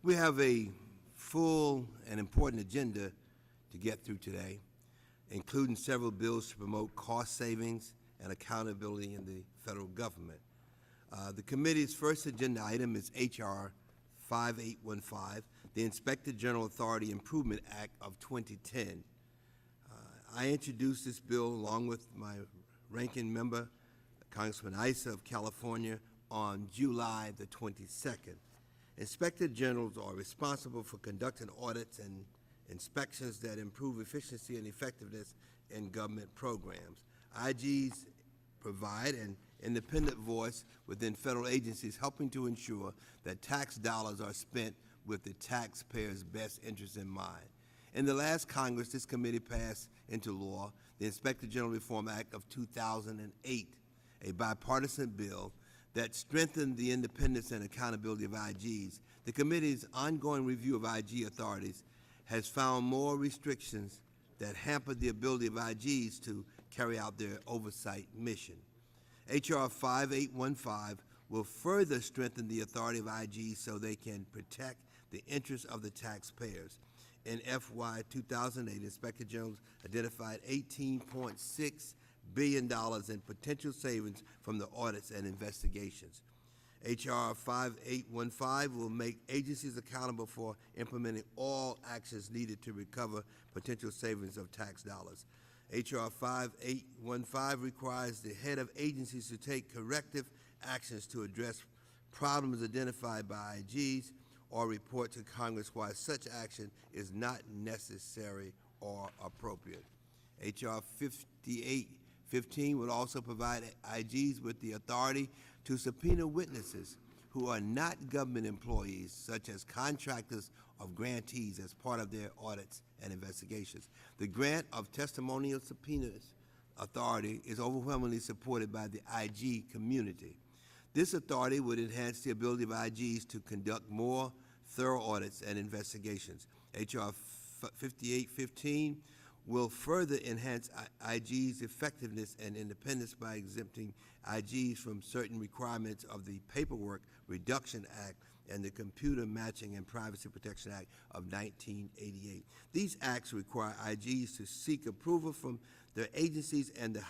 We have a full and important agenda to get through today, including several bills to promote cost savings and accountability in the federal government. The committee's first agenda item is H.R. 5815, the Inspector General Authority Improvement Act of 2010. I introduced this bill along with my ranking member, Congressman Issa of California, on July the 22nd. Inspector Generals are responsible for conducting audits and inspections that improve efficiency and effectiveness in government programs. IGs provide an independent voice within federal agencies, helping to ensure that tax dollars are spent with the taxpayers' best interests in mind. In the last Congress, this committee passed into law the Inspector General Reform Act of 2008, a bipartisan bill that strengthened the independence and accountability of IGs. The committee's ongoing review of IG authorities has found more restrictions that hamper the ability of IGs to carry out their oversight mission. H.R. 5815 will further strengthen the authority of IGs so they can protect the interests of the taxpayers. In FY 2008, Inspector General identified $18.6 billion in potential savings from the audits and investigations. H.R. 5815 will make agencies accountable for implementing all actions needed to recover potential savings of tax dollars. H.R. 5815 requires the head of agencies to take corrective actions to address problems identified by IGs or report to Congress why such action is not necessary or appropriate. H.R. 5815 would also provide IGs with the authority to subpoena witnesses who are not government employees, such as contractors or grantees, as part of their audits and investigations. The grant of testimonial subpoenas authority is overwhelmingly supported by the IG community. This authority would enhance the ability of IGs to conduct more thorough audits and investigations. H.R. 5815 will further enhance IG's effectiveness and independence by exempting IGs from certain requirements of the Paperwork Reduction Act and the Computer Matching and Privacy Protection Act of 1988. These acts require IGs to seek approval from their agencies and the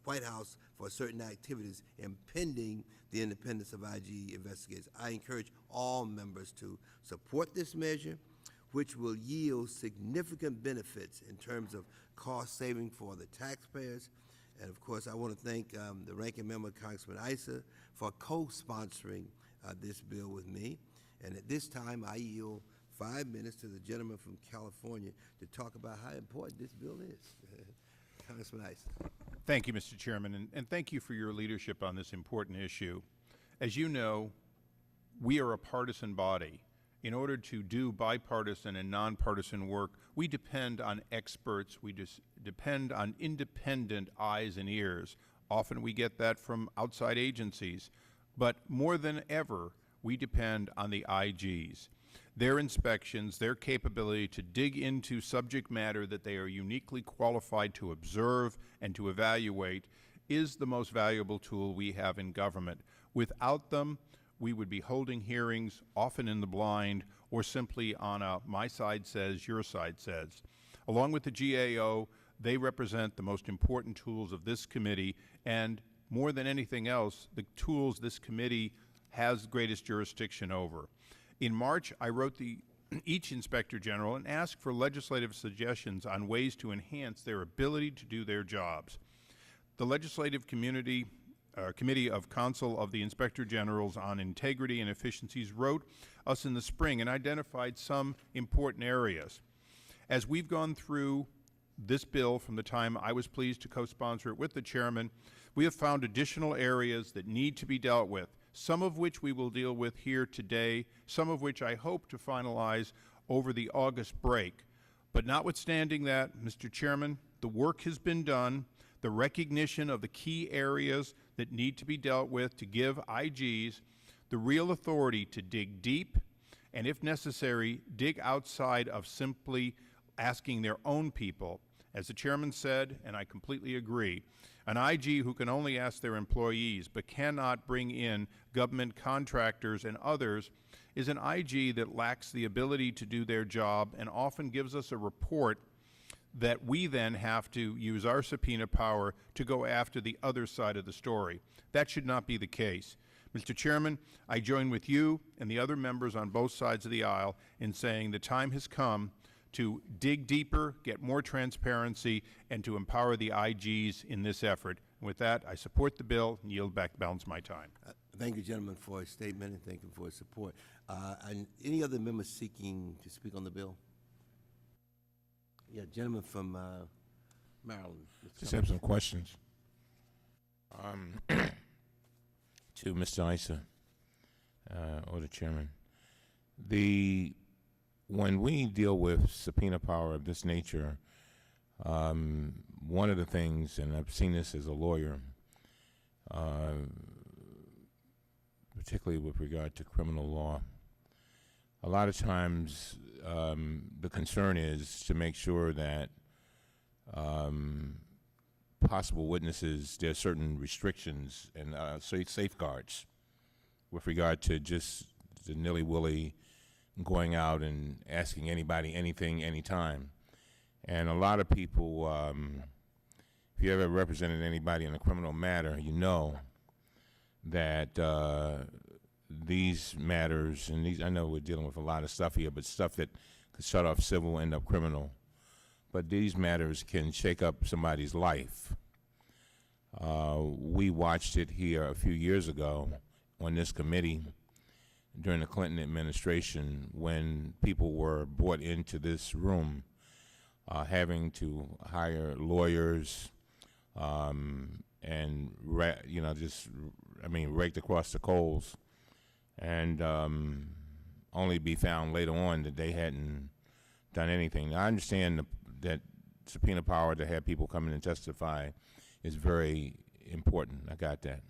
White House for certain activities impeding the independence of IG investigators. I encourage all members to support this measure, which will yield significant benefits in terms of cost saving for the taxpayers. And of course, I want to thank the ranking member, Congressman Issa, for co-sponsoring this bill with me. And at this time, I yield 5 minutes to the gentleman from California to talk about how important this bill is. Congressman Issa. Thank you, Mr. Chairman, and thank you for your leadership on this important issue. As you know, we are a partisan body. In order to do bipartisan and nonpartisan work, we depend on experts. We depend on independent eyes and ears. Often we get that from outside agencies. But more than ever, we depend on the IGs. Their inspections, their capability to dig into subject matter that they are uniquely qualified to observe and to evaluate is the most valuable tool we have in government. Without them, we would be holding hearings, often in the blind, or simply on a my side says, your side says. Along with the GAO, they represent the most important tools of this committee, and more than anything else, the tools this committee has greatest jurisdiction over. In March, I wrote each Inspector General and asked for legislative suggestions on ways to enhance their ability to do their jobs. The Legislative Committee of Council of the Inspector Generals on Integrity and Efficiencies wrote us in the spring and identified some important areas. As we've gone through this bill from the time I was pleased to co-sponsor it with the chairman, we have found additional areas that need to be dealt with, some of which we will deal with here today, some of which I hope to finalize over the August break. But notwithstanding that, Mr. Chairman, the work has been done. The recognition of the key areas that need to be dealt with to give IGs the real authority to dig deep and, if necessary, dig outside of simply asking their own people As the chairman said, and I completely agree, an IG who can only ask their employees but cannot bring in government contractors and others is an IG that lacks the ability to do their job and often gives us a report that we then have to use our subpoena power to go after the other side of the story. That should not be the case. Mr. Chairman, I join with you and the other members on both sides of the aisle in saying the time has come to dig deeper, get more transparency, and to empower the IGs in this effort. And with that, I support the bill and yield back the balance of my time. Thank you, gentlemen, for his statement, and thank you for his support. And any other members seeking to speak on the bill? Yeah, gentleman from Maryland. Just have some questions. To Mr. Issa, or the chairman. When we deal with subpoena power of this nature, one of the things, and I've seen this as a lawyer, particularly with regard to criminal law, a lot of times the concern is to make sure that possible witnesses, there are certain restrictions and safeguards with regard to just the nilly-willy going out and asking anybody anything, anytime. And a lot of people, if you ever represented anybody in a criminal matter, you know that these matters, and these, I know we're dealing with a lot of stuff here, but stuff that could start off civil, end up criminal. But these matters can shake up somebody's life. We watched it here a few years ago on this committee during the Clinton administration when people were brought into this room having to hire lawyers and raked across the coals, and only be found later on that they hadn't done anything. I understand that subpoena power to have people come in and testify is very important. I got that.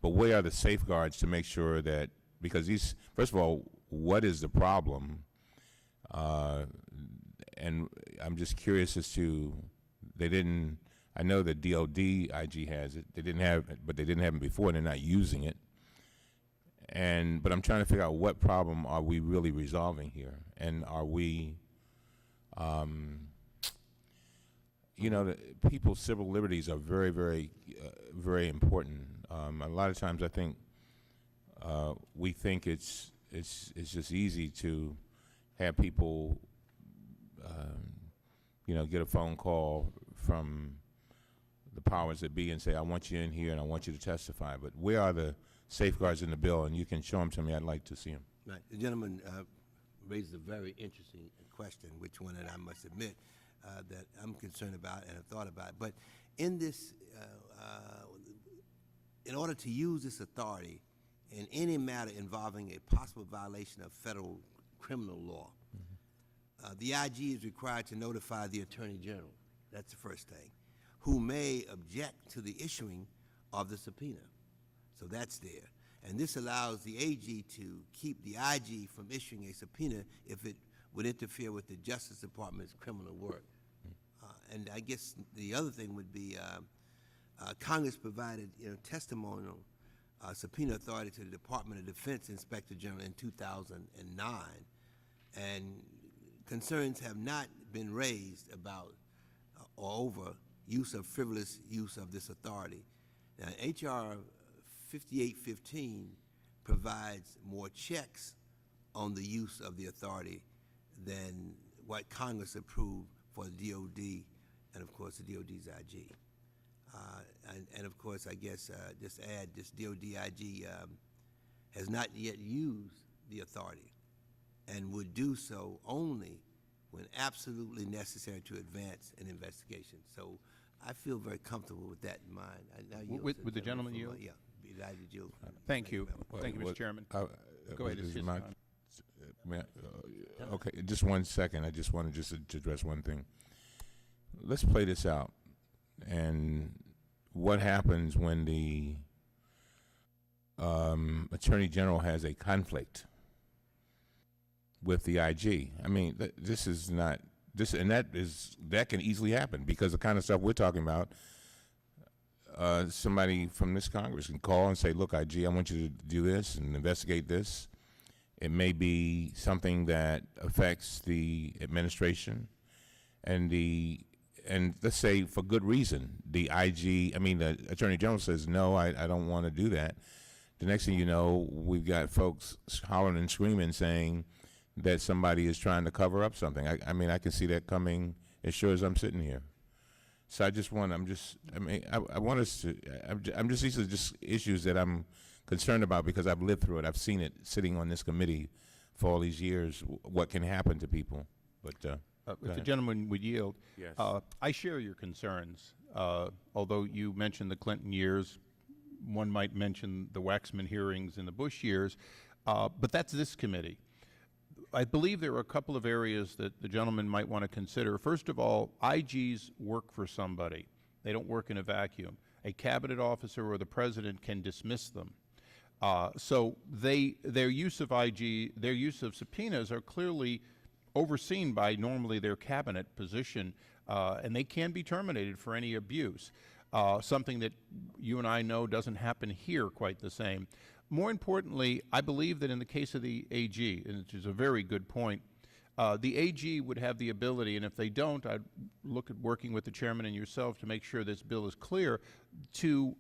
But what are the safeguards to make sure that, because these, first of all, what is the problem? And I'm just curious as to, they didn't, I know the DOD IG has it, they didn't have it, but they didn't have it before, and they're not using it. But I'm trying to figure out what problem are we really resolving here, and are we, people's civil liberties are very, very, very important. A lot of times I think we think it's just easy to have people, get a phone call from the powers that be and say, I want you in here and I want you to testify. But where are the safeguards in the bill? And you can show them to me. I'd like to see them. Right. The gentleman raised a very interesting question, which one, and I must admit that I'm concerned about and have thought about. But in this, in order to use this authority in any matter involving a possible violation of federal criminal law, the IG is required to notify the Attorney General. That's the first thing, who may object to the issuing of the subpoena. So that's there. And this allows the AG to keep the IG from issuing a subpoena if it would interfere with the Justice Department's criminal work. And I guess the other thing would be Congress provided testimonial subpoena authority to the Department of Defense Inspector General in 2009, and concerns have not been raised about or over frivolous use of this authority. Now, H.R. 5815 provides more checks on the use of the authority than what Congress approved for the DOD and, of course, the DOD's IG. And of course, I guess just add this DOD IG has not yet used the authority and would do so only when absolutely necessary to advance an investigation. So I feel very comfortable with that in mind. Would the gentleman yield? Yeah. Thank you. Thank you, Mr. Chairman. Go ahead. Okay, just 1 second. I just wanted to address one thing. Let's play this out. And what happens when the Attorney General has a conflict with the IG? I mean, this is not that can easily happen because the kind of stuff we're talking about. Somebody from this Congress can call and say, "Look, IG, I want you to do this and investigate this." It may be something that affects the administration, and let's say for good reason. The Attorney General says, "No, I don't want to do that." The next thing you know, we've got folks hollering and screaming saying that somebody is trying to cover up something. I can see that coming as sure as I'm sitting here. So these are just issues that I'm concerned about because I've lived through it. I've seen it sitting on this committee for all these years, what can happen to people. But if the gentleman would yield. Yes. I share your concerns. Although you mentioned the Clinton years, one might mention the Waxman hearings in the Bush years, but that's this committee. I believe there are a couple of areas that the gentleman might want to consider. First of all, IGs work for somebody. They don't work in a vacuum. A cabinet officer or the president can dismiss them. So their use of their use of subpoenas are clearly overseen by normally their cabinet position, and they can be terminated for any abuse, something that you and I know doesn't happen here quite the same. More importantly, I believe that in the case of the AG, and which is a very good point, the AG would have the ability, and if they don't, I'd look at working with the chairman and yourself to make sure this bill is clear, to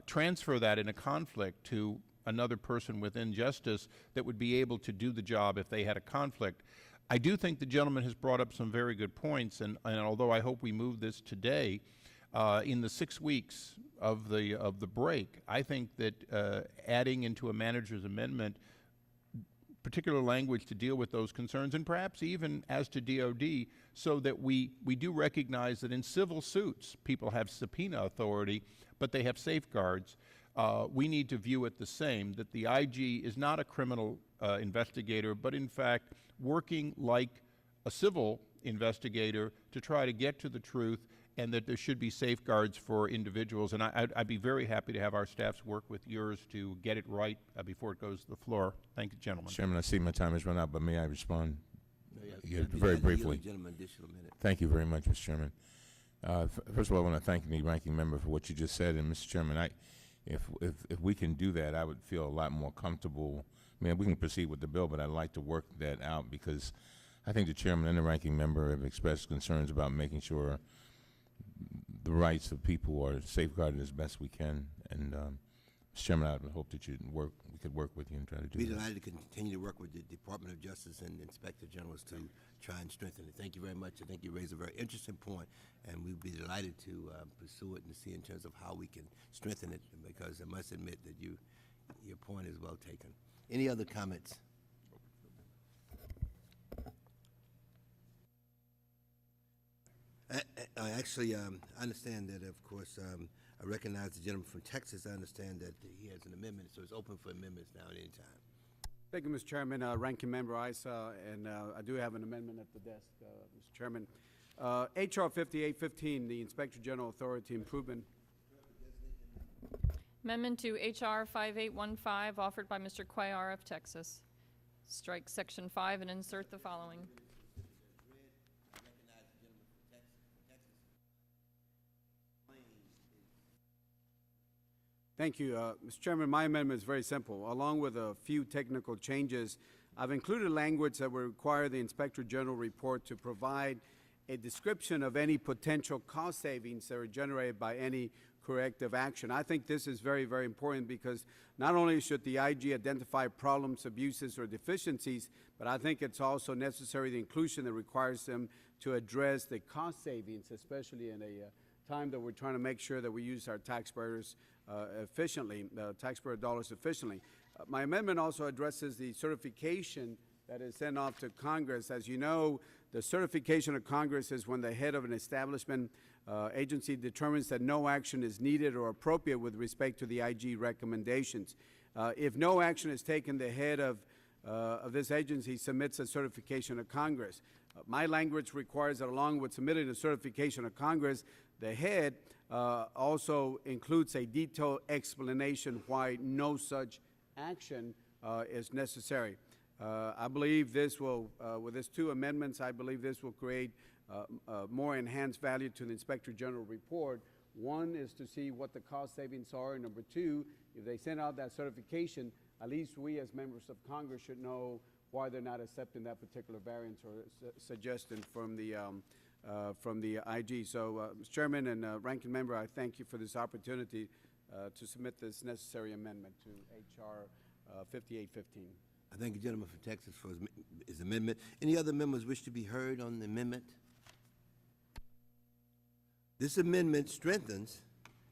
transfer that in a conflict to another person within justice that would be able to do the job if they had a conflict. I do think the gentleman has brought up some very good points, and although I hope we move this today, in the 6 weeks of the break, I think that adding into a manager's amendment particular language to deal with those concerns, and perhaps even as to DOD, so that we do recognize that in civil suits, people have subpoena authority, but they have safeguards. We need to view it the same, that the IG is not a criminal investigator, but in fact working like a civil investigator to try to get to the truth, and that there should be safeguards for individuals. And I'd be very happy to have our staffs work with yours to get it right before it goes to the floor. Thank you, gentlemen. Chairman, I see my time has run out, but may I respond? Yeah, Very briefly. Gentleman, additional minute. Thank you very much, Mr. Chairman. First of all, I want to thank the ranking member for what you just said. And Mr. Chairman, if we can do that, I would feel a lot more comfortable. I mean, we can proceed with the bill, but I'd like to work that out because I think the chairman and the ranking member have expressed concerns about making sure the rights of people are safeguarded as best we can. And Mr. Chairman, I would hope that we could work with you and try to do Be that. delighted to continue to work with the Department of Justice and Inspector Generals to try and strengthen it. Thank you very much. I think you raised a very interesting point, and we'd be delighted to pursue it and see in terms of how we can strengthen it, because I must admit that your point is well taken. Any other comments? Actually, I understand that, of course, I recognize the gentleman from Texas. I understand that he has an amendment, so it's open for amendments now at any time. Thank you, Mr. Chairman. Ranking Member Issa, and I do have an amendment at the desk, Mr. Chairman. H.R. 5815, the Inspector General Authority Improvement. Amendment to H.R. 5815, offered by Mr. Cuellar of Texas. Strike Section 5 and insert the following. Thank you, Mr. Chairman. My amendment is very simple. Along with a few technical changes, I've included language that will require the Inspector General report to provide a description of any potential cost savings that are generated by any corrective action. I think this is very, very important because not only should the IG identify problems, abuses, or deficiencies, but I think it's also necessary the inclusion that requires them to address the cost savings, especially in a time that we're trying to make sure that we use our taxpayers efficiently, taxpayer dollars efficiently. My amendment also addresses the certification that is sent off to Congress. As you know, the certification of Congress is when the head of an establishment agency determines that no action is needed or appropriate with respect to the IG recommendations. If no action is taken, the head of this agency submits a certification to Congress. My language requires that along with submitting a certification to Congress, the head also includes a detailed explanation why no such action is necessary. I believe this will, with these two amendments, I believe this will create more enhanced value to the Inspector General report. One is to see what the cost savings are, and number two, if they send out that certification, at least we as members of Congress should know why they're not accepting that particular variance or suggestion from the IG. So, Mr. Chairman and Ranking Member, I thank you for this opportunity to submit this necessary amendment to H.R. 5815. I thank the gentleman from Texas for his amendment. Any other members wish to be heard on the amendment? This amendment strengthens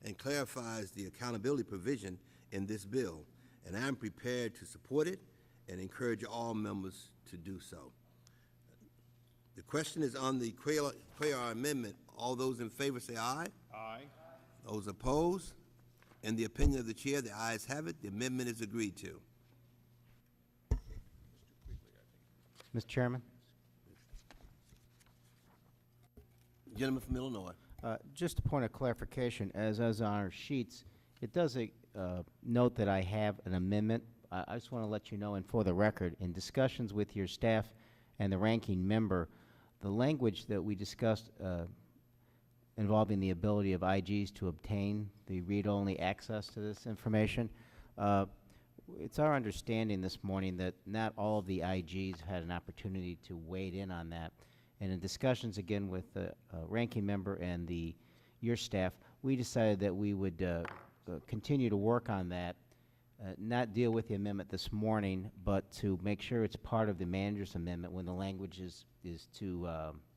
and clarifies the accountability provision in this bill, and I'm prepared to support it and encourage all members to do so. The question is on the Cuellar amendment. All those in favor say aye. Aye. Those opposed? In the opinion of the chair, the ayes have it. The amendment is agreed to. Mr. Chairman, Gentleman from Illinois. just a point of clarification, as on our sheets, it does note that I have an amendment. I just want to let you know, and for the record, in discussions with your staff and the ranking member, the language that we discussed involving the ability of IGs to obtain the read-only access to this information, it's our understanding this morning that not all of the IGs had an opportunity to weigh in on that. And in discussions again with the ranking member and your staff, we decided that we would continue to work on that, not deal with the amendment this morning, but to make sure it's part of the manager's amendment when the language is to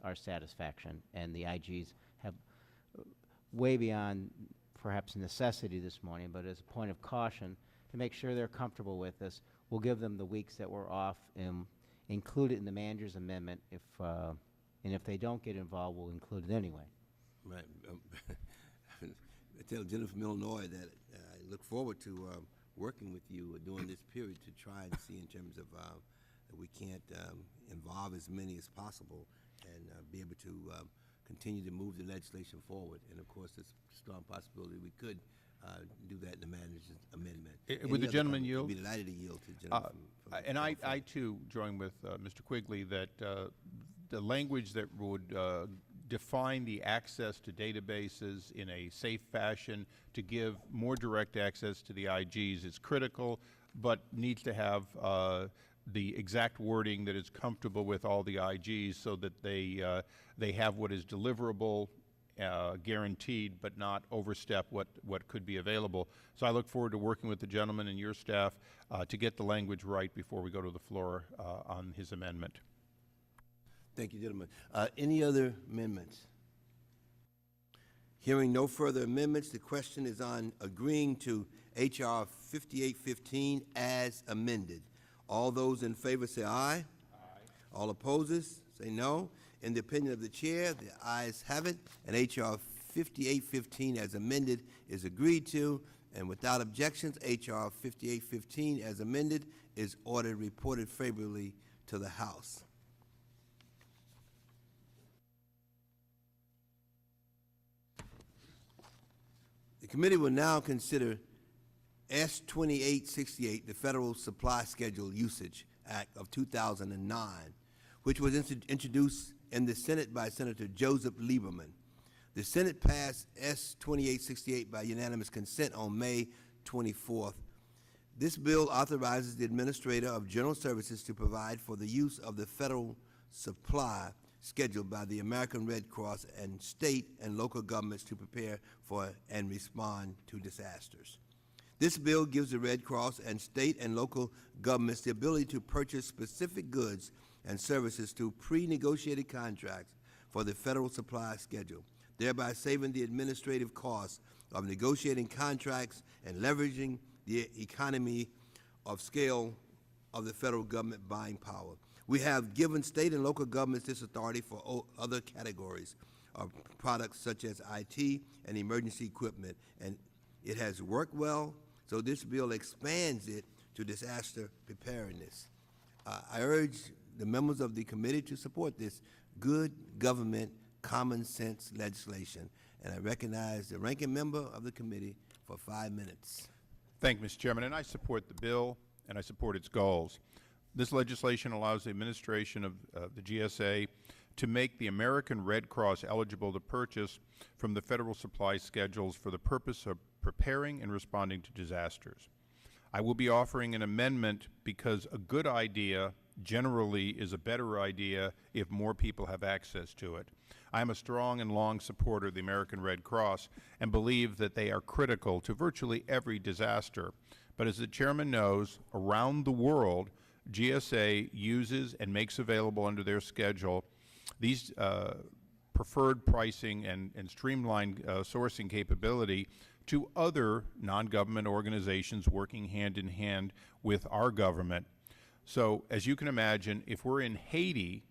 our satisfaction. And the IGs have way beyond perhaps necessity this morning, but as a point of caution, to make sure they're comfortable with this, we'll give them the weeks that we're off and include it in the manager's amendment. And if they don't get involved, we'll include it anyway. Right. I tell the gentleman from Illinois that I look forward to working with you during this period to try and see in terms of that we can't involve as many as possible and be able to continue to move the legislation forward. And of course, there's a strong possibility we could do that in the manager's amendment. Would the gentleman yield? I'd be delighted to yield to the gentleman from And I California. too join with Mr. Quigley that the language that would define the access to databases in a safe fashion to give more direct access to the IGs is critical, but needs to have the exact wording that is comfortable with all the IGs so that they have what is deliverable, guaranteed, but not overstep what could be available. So I look forward to working with the gentleman and your staff to get the language right before we go to the floor on his amendment. Thank you, gentlemen. Any other amendments? Hearing no further amendments, the question is on agreeing to H.R. 5815 as amended. All those in favor say aye. Aye. All opposes say no. In the opinion of the chair, the ayes have it, and H.R. 5815 as amended is agreed to, and without objections, H.R. 5815 as amended is ordered reported favorably to the House. The committee will now consider S. 2868, the Federal Supply Schedule Usage Act of 2009, which was introduced in the Senate by Senator Joseph Lieberman. The Senate passed S. 2868 by unanimous consent on May 24th. This bill authorizes the Administrator of General Services to provide for the use of the federal supply scheduled by the American Red Cross and state and local governments to prepare for and respond to disasters. This bill gives the Red Cross and state and local governments the ability to purchase specific goods and services through pre-negotiated contracts for the federal supply schedule, thereby saving the administrative costs of negotiating contracts and leveraging the economy of scale of the federal government buying power. We have given state and local governments this authority for other categories of products such as IT and emergency equipment, and it has worked well, so this bill expands it to disaster preparedness. I urge the members of the committee to support this good government, common sense legislation, and I recognize the ranking member of the committee for 5 minutes. Thank you, Mr. Chairman, and I support the bill and I support its goals. This legislation allows the administration of the GSA to make the American Red Cross eligible to purchase from the federal supply schedules for the purpose of preparing and responding to disasters. I will be offering an amendment because a good idea generally is a better idea if more people have access to it. I am a strong and long supporter of the American Red Cross and believe that they are critical to virtually every disaster. But as the Chairman knows, around the world, GSA uses and makes available under their schedule these preferred pricing and streamlined sourcing capability to other non-government organizations working hand in hand with our government. So, as you can imagine, if we're in Haiti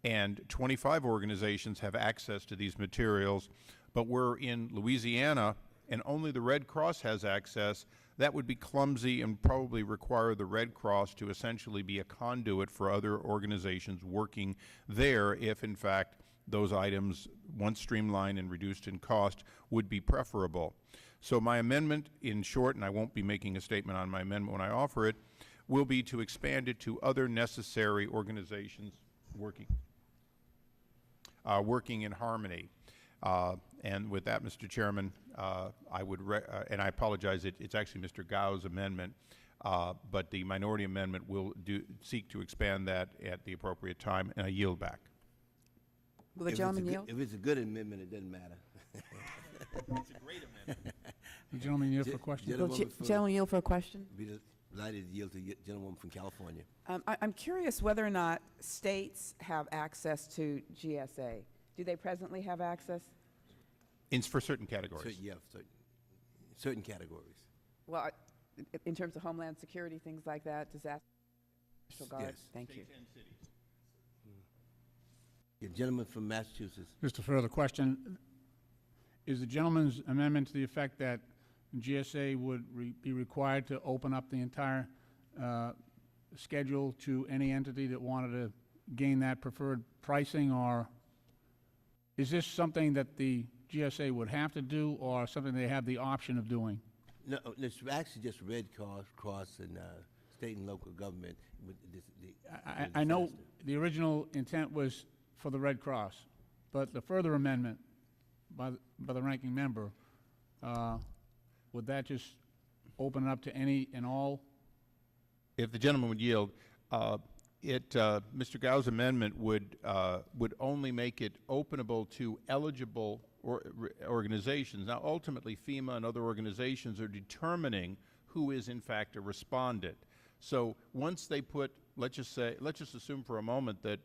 and 25 organizations have access to these materials, but we're in Louisiana and only the Red Cross has access, that would be clumsy and probably require the Red Cross to essentially be a conduit for other organizations working there if, in fact, those items, once streamlined and reduced in cost, would be preferable. So my amendment, in short, and I won't be making a statement on my amendment when I offer it, will be to expand it to other necessary organizations working in harmony. And with that, Mr. Chairman, I would, and I apologize, it's actually Mr. Gao's amendment, but the minority amendment will seek to expand that at the appropriate time, and I yield back. Will the gentleman yield? If it's a good amendment, it doesn't matter. It's a great amendment. The gentleman yield for a question. Will gentleman yield for a question? Be delighted to yield to the gentlewoman from California. I'm curious whether or not states have access to GSA. Do they presently have access? For certain categories. Certain categories. Well, in terms of Homeland Security, things like that, disaster National Guard? Yes. Thank you. The gentleman from Massachusetts. Just a further question. Is the gentleman's amendment to the effect that GSA would be required to open up the entire schedule to any entity that wanted to gain that preferred pricing, or is this something that the GSA would have to do, or something they have the option of doing? No, it's actually just Red Cross and state and local government. With I know the original intent was for the Red Cross, but the further amendment by the ranking member, would that just open it up to any and all? If the gentleman would yield, Mr. Gao's amendment would only make it openable to eligible organizations. Now, ultimately, FEMA and other organizations are determining who is, in fact, a respondent. So once they put, let's just assume for a moment that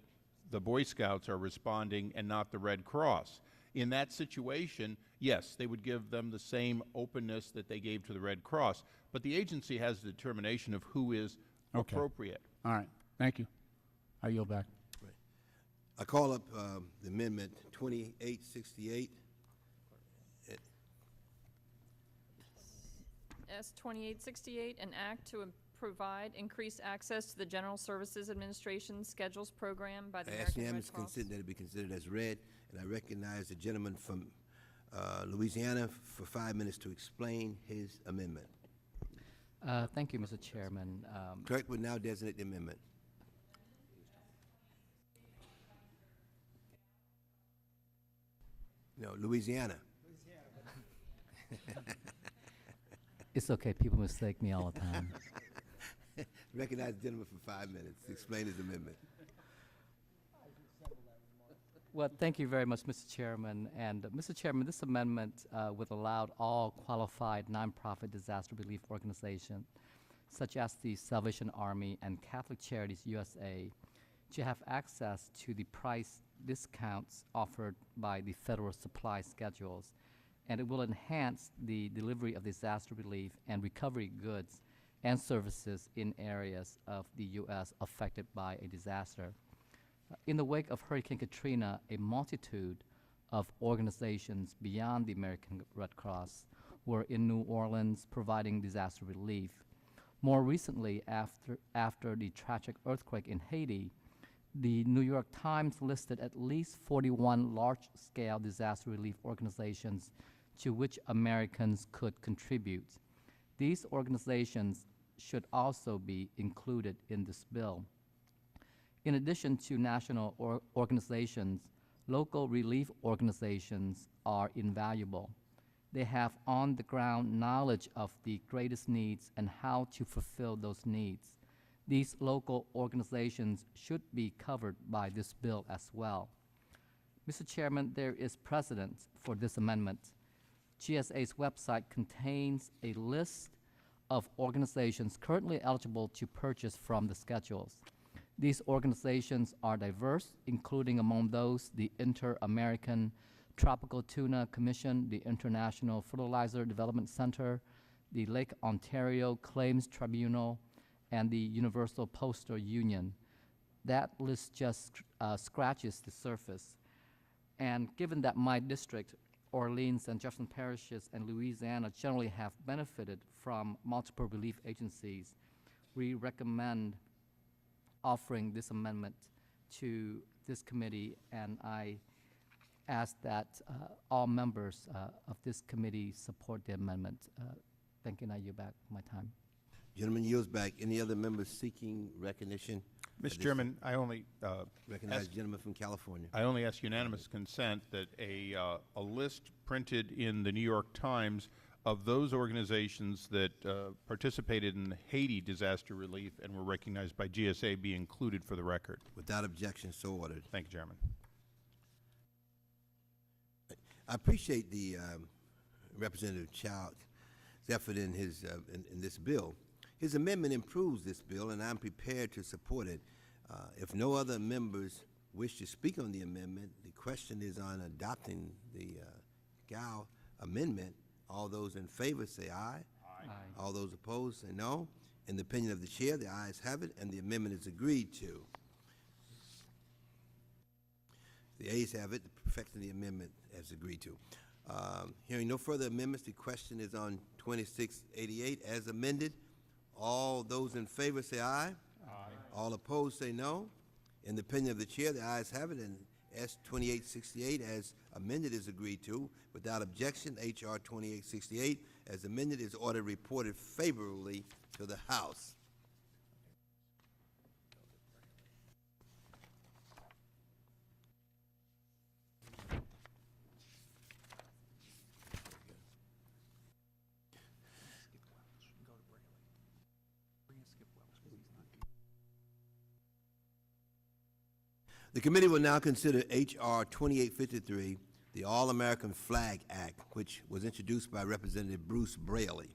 the Boy Scouts are responding and not the Red Cross. In that situation, yes, they would give them the same openness that they gave to the Red Cross, but the agency has the determination of who is appropriate. All right, thank you. I yield back. Right. I call up the amendment 2868. S 2868, an act to provide increased access to the General Services Administration Schedules Program by the I ask American Red unanimous Cross. consent that it be considered as read, and I recognize the gentleman from Louisiana for 5 minutes to explain his amendment. Thank you, Mr. Chairman. Clerk will now designate the amendment. No, Louisiana. It's okay. People mistake me all the time. Recognize the gentleman for 5 minutes to explain his amendment. Well, thank you very much, Mr. Chairman. And Mr. Chairman, this amendment would allow all qualified nonprofit disaster relief organizations, such as the Salvation Army and Catholic Charities USA, to have access to the price discounts offered by the federal supply schedules. And it will enhance the delivery of disaster relief and recovery goods and services in areas of the U.S. affected by a disaster. In the wake of Hurricane Katrina, a multitude of organizations beyond the American Red Cross were in New Orleans providing disaster relief. More recently, after the tragic earthquake in Haiti, the New York Times listed at least 41 large-scale disaster relief organizations to which Americans could contribute. These organizations should also be included in this bill. In addition to national organizations, local relief organizations are invaluable. They have on-the-ground knowledge of the greatest needs and how to fulfill those needs. These local organizations should be covered by this bill as well. Mr. Chairman, there is precedent for this amendment. GSA's website contains a list of organizations currently eligible to purchase from the schedules. These organizations are diverse, including among those the Inter-American Tropical Tuna Commission, the International Fertilizer Development Center, the Lake Ontario Claims Tribunal, and the Universal Postal Union. That list just scratches the surface. And given that my district, Orleans and Jefferson parishes and Louisiana generally have benefited from multiple relief agencies, we recommend offering this amendment to this committee, and I ask that all members of this committee support the amendment. Thank you, and I yield back my time. Gentleman yields back. Any other members seeking recognition? Mr. Chairman, I only Recognize the gentleman from California. I only ask unanimous consent that a list printed in the New York Times of those organizations that participated in the Haiti disaster relief and were recognized by GSA be included for the record. Without objection, so ordered. Thank you, Chairman. I appreciate the Representative Child's effort in his in this bill. His amendment improves this bill, and I'm prepared to support it. If no other members wish to speak on the amendment, the question is on adopting the GAO amendment. All those in favor say aye. Aye. All those opposed say no. In the opinion of the chair, the ayes have it, and the amendment is agreed to. The ayes have it, perfecting the amendment as agreed to. Hearing no further amendments, the question is on 2688 as amended. All those in favor say aye. Aye. All opposed say no. In the opinion of the chair, the ayes have it, and S 2868 as amended is agreed to. Without objection, H.R. 2868 as amended is ordered reported favorably to the House. The committee will now consider H.R. 2853, the All-American Flag Act, which was introduced by Representative Bruce Braley.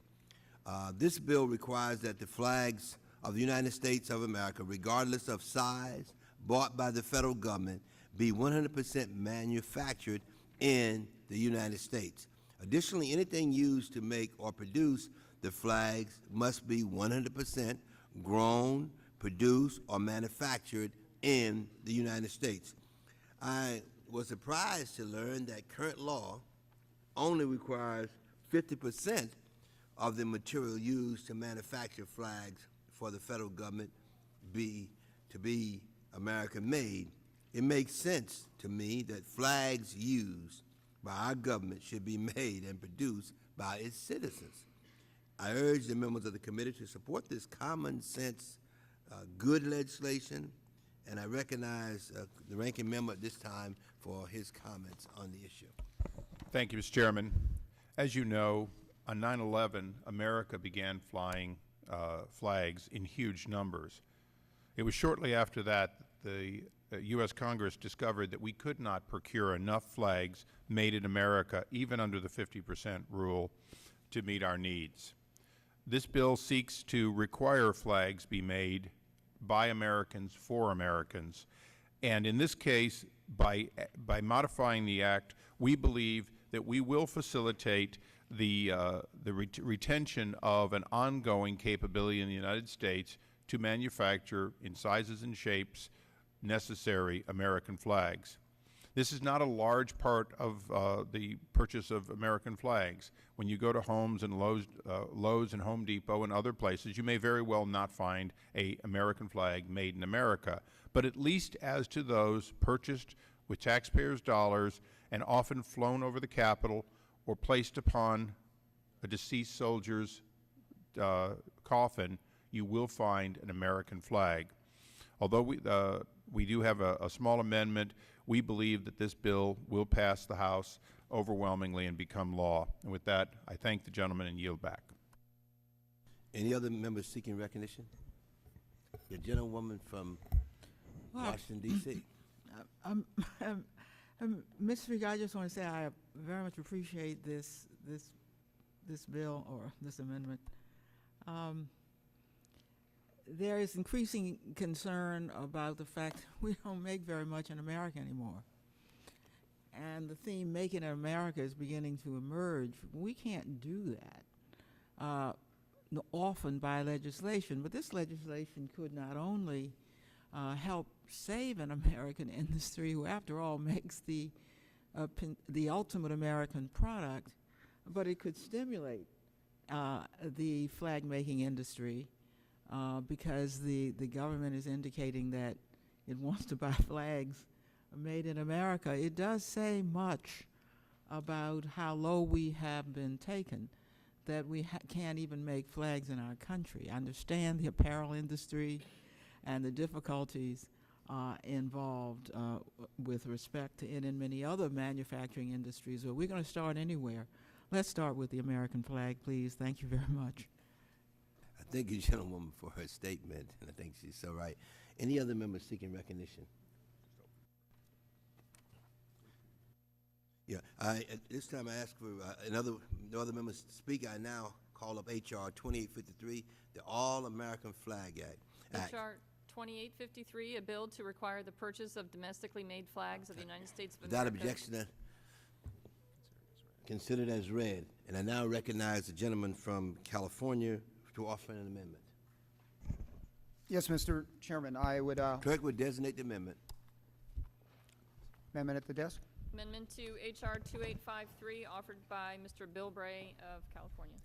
This bill requires that the flags of the United States of America, regardless of size, bought by the federal government, be 100% manufactured in the United States. Additionally, anything used to make or produce the flags must be 100% grown, produced, or manufactured in the United States. I was surprised to learn that current law only requires 50% of the material used to manufacture flags for the federal government to be American-made. It makes sense to me that flags used by our government should be made and produced by its citizens. I urge the members of the committee to support this common sense, good legislation, and I recognize the ranking member at this time for his comments on the issue. Thank you, Mr. Chairman. As you know, on 9/11, America began flying flags in huge numbers. It was shortly after that the U.S. Congress discovered that we could not procure enough flags made in America, even under the 50% rule, to meet our needs. This bill seeks to require flags be made by Americans for Americans. And in this case, by modifying the Act, we believe that we will facilitate the retention of an ongoing capability in the United States to manufacture in sizes and shapes necessary American flags. This is not a large part of the purchase of American flags. When you go to Homes and Lowe's and Home Depot and other places, you may very well not find an American flag made in America. But at least as to those purchased with taxpayers' dollars and often flown over the Capitol or placed upon a deceased soldier's coffin, you will find an American flag. Although We do have a small amendment. We believe that this bill will pass the House overwhelmingly and become law. And with that, I thank the gentleman and yield back. Any other members seeking recognition? The gentlewoman from Washington, D.C. Mr. Speaker, I just want to say I very much appreciate this bill or this amendment. There is increasing concern about the fact we don't make very much in America anymore. And the theme, Making in America, is beginning to emerge. We can't do that often by legislation, but this legislation could not only help save an American industry, who after all makes the ultimate American product, but it could stimulate the flag-making industry because the government is indicating that it wants to buy flags made in America. It does say much about how low we have been taken, that we can't even make flags in our country. I understand the apparel industry and the difficulties involved with respect to it and many other manufacturing industries, but we're going to start anywhere. Let's start with the American flag, please. Thank you very much. I thank you, gentlewoman, for her statement, and I think she's so right. Any other members seeking recognition? Yeah, at this time I ask for no other members to speak. I now call up H.R. 2853, the All-American Flag Act. H.R. 2853, a bill to require the purchase of domestically made flags of the United States of Without America. objection, considered as read. And I now recognize the gentleman from California to offer an amendment. Yes, Mr. Chairman, I would Clerk would designate the amendment. amendment at the desk. Amendment to H.R. 2853, offered by Mr. Bill Bray of California.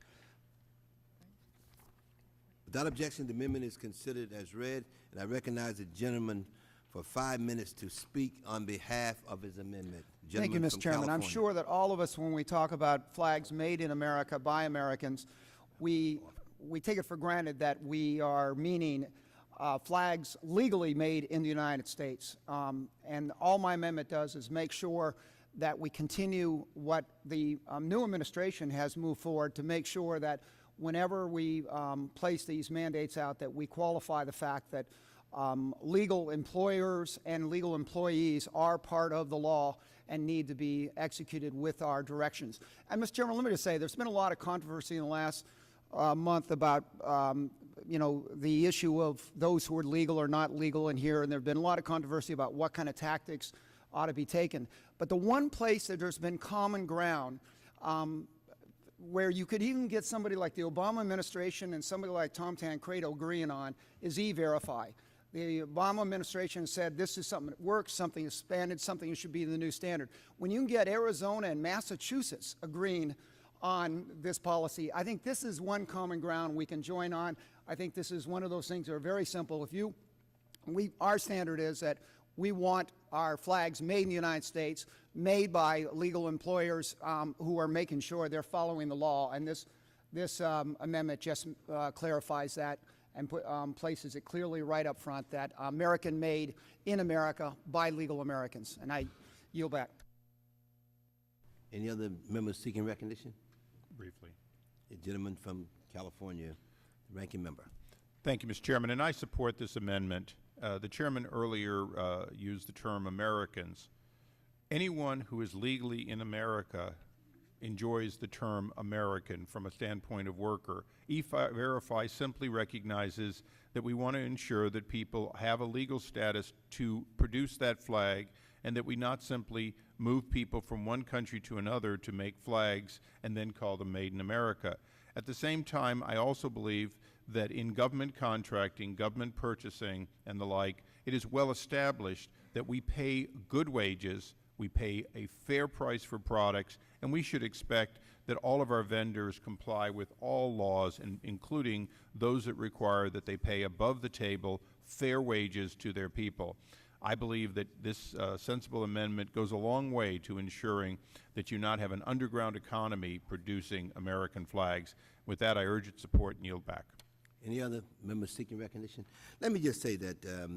Without objection, the amendment is considered as read, and I recognize the gentleman for 5 minutes to speak on behalf of his amendment. Thank you, Gentleman Mr. from Chairman. I'm California. sure that all of us, when we talk about flags made in America by Americans, we take it for granted that we are meaning flags legally made in the United States. And all my amendment does is make sure that we continue what the new administration has moved forward to make sure that whenever we place these mandates out, that we qualify the fact that legal employers and legal employees are part of the law and need to be executed with our directions. And, Mr. Chairman, let me just say, there's been a lot of controversy in the last month about the issue of those who are legal or not legal in here, and there have been a lot of controversy about what kind of tactics ought to be taken. But the one place that there's been common ground where you could even get somebody like the Obama administration and somebody like Tom Tancredo agreeing on is E-Verify. The Obama administration said this is something that works, something is expanded, something that should be the new standard. When you can get Arizona and Massachusetts agreeing on this policy, I think this is one common ground we can join on. I think this is one of those things that are very simple. Our standard is that we want our flags made in the United States, made by legal employers who are making sure they're following the law. And this amendment just clarifies that and places it clearly right up front that American made in America by legal Americans. And I yield back. Any other members seeking recognition? Briefly. The gentleman from California, the ranking member. Thank you, Mr. Chairman, and I support this amendment. The chairman earlier used the term Americans. Anyone who is legally in America enjoys the term American from a standpoint of worker. E-Verify simply recognizes that we want to ensure that people have a legal status to produce that flag, and that we not simply move people from one country to another to make flags and then call them made in America. At the same time, I also believe that in government contracting, government purchasing, and the like, it is well established that we pay good wages, we pay a fair price for products, and we should expect that all of our vendors comply with all laws, including those that require that they pay above the table fair wages to their people. I believe that this sensible amendment goes a long way to ensuring that you not have an underground economy producing American flags. With that, I urge its support and yield back. Any other members seeking recognition? Let me just say that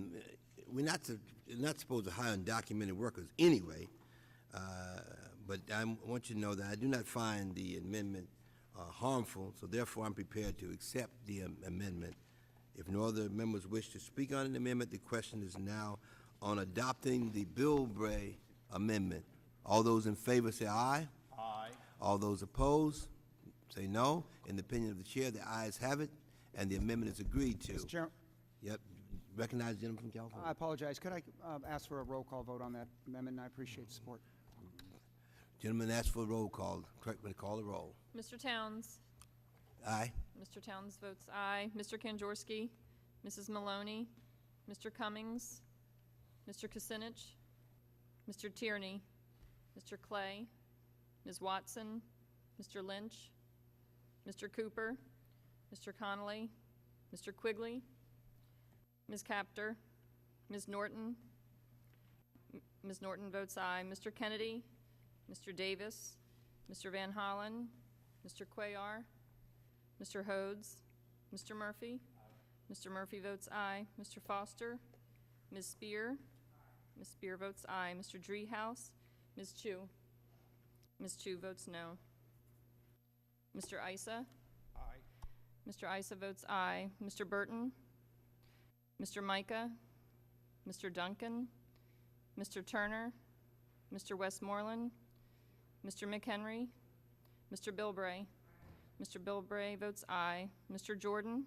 we're not supposed to hire undocumented workers anyway, but I want you to know that I do not find the amendment harmful, so therefore I'm prepared to accept the amendment. If no other members wish to speak on an amendment, the question is now on adopting the Bilbray amendment. All those in favor say aye. Aye. All those opposed say no. In the opinion of the chair, the ayes have it, and the amendment is agreed to. Mr. Chair, Yep. Recognize the gentleman from California. I apologize. Could I ask for a roll call vote on that amendment? I appreciate the support. Gentleman asked for a roll call. Clerk will call the roll. Mr. Towns? Aye. Mr. Towns votes aye. Mr. Kanjorski? Mrs. Maloney? Mr. Cummings? Mr. Kucinich? Mr. Tierney? Mr. Clay? Ms. Watson? Mr. Lynch? Mr. Cooper? Mr. Connolly? Mr. Quigley? Ms. Capter? Ms. Norton? Ms. Norton votes aye. Mr. Kennedy? Mr. Davis? Mr. Van Hollen? Mr. Cuellar? Mr. Hodes? Mr. Murphy? Mr. Murphy votes aye. Mr. Foster? Ms. Spear? Ms. Spear votes aye. Mr. Driehaus? Ms. Chu? Ms. Chu votes no. Mr. Isa? Aye. Mr. Isa votes aye. Mr. Burton? Mr. Micah? Mr. Duncan? Mr. Turner? Mr. Westmoreland? Mr. McHenry? Mr. Bilbray? Mr. Bilbray votes aye. Mr. Jordan?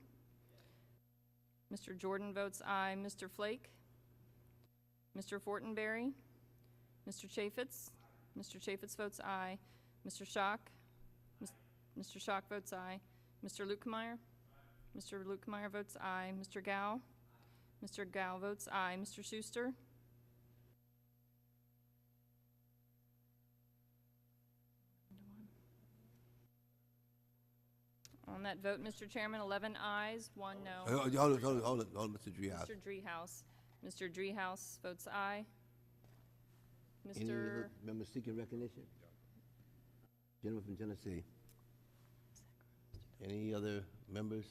Mr. Jordan votes aye. Mr. Flake? Mr. Fortenberry? Mr. Chaffetz? Mr. Chaffetz votes aye. Mr. Schock? Mr. Schock votes aye. Mr. Lukemeyer? Mr. Lukemeyer votes aye. Mr. Gao? Mr. Gao votes aye. Mr. Schuster? On that vote, Mr. Chairman, 11 ayes, 1 no. Hold it, Mr. Driehaus. Mr. Driehaus. Mr. Driehaus votes aye. Any Mr. other members seeking recognition? Gentleman from Tennessee. Any other members?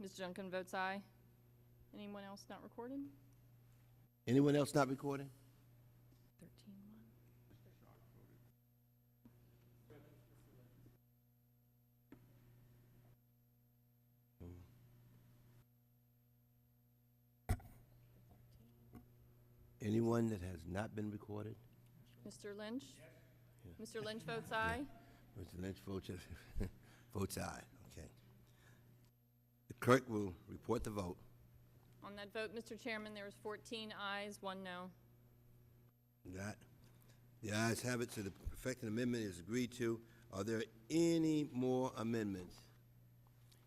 Ms. Duncan votes aye. Anyone else not recorded? Anyone else not recording? 13-1. Anyone that has not been recorded? Mr. Lynch? Mr. Lynch votes aye. Mr. Lynch votes, votes aye. Okay. The clerk will report the vote. On that vote, Mr. Chairman, there is 14 ayes, 1 no. The ayes have it, so the perfecting amendment is agreed to. Are there any more amendments?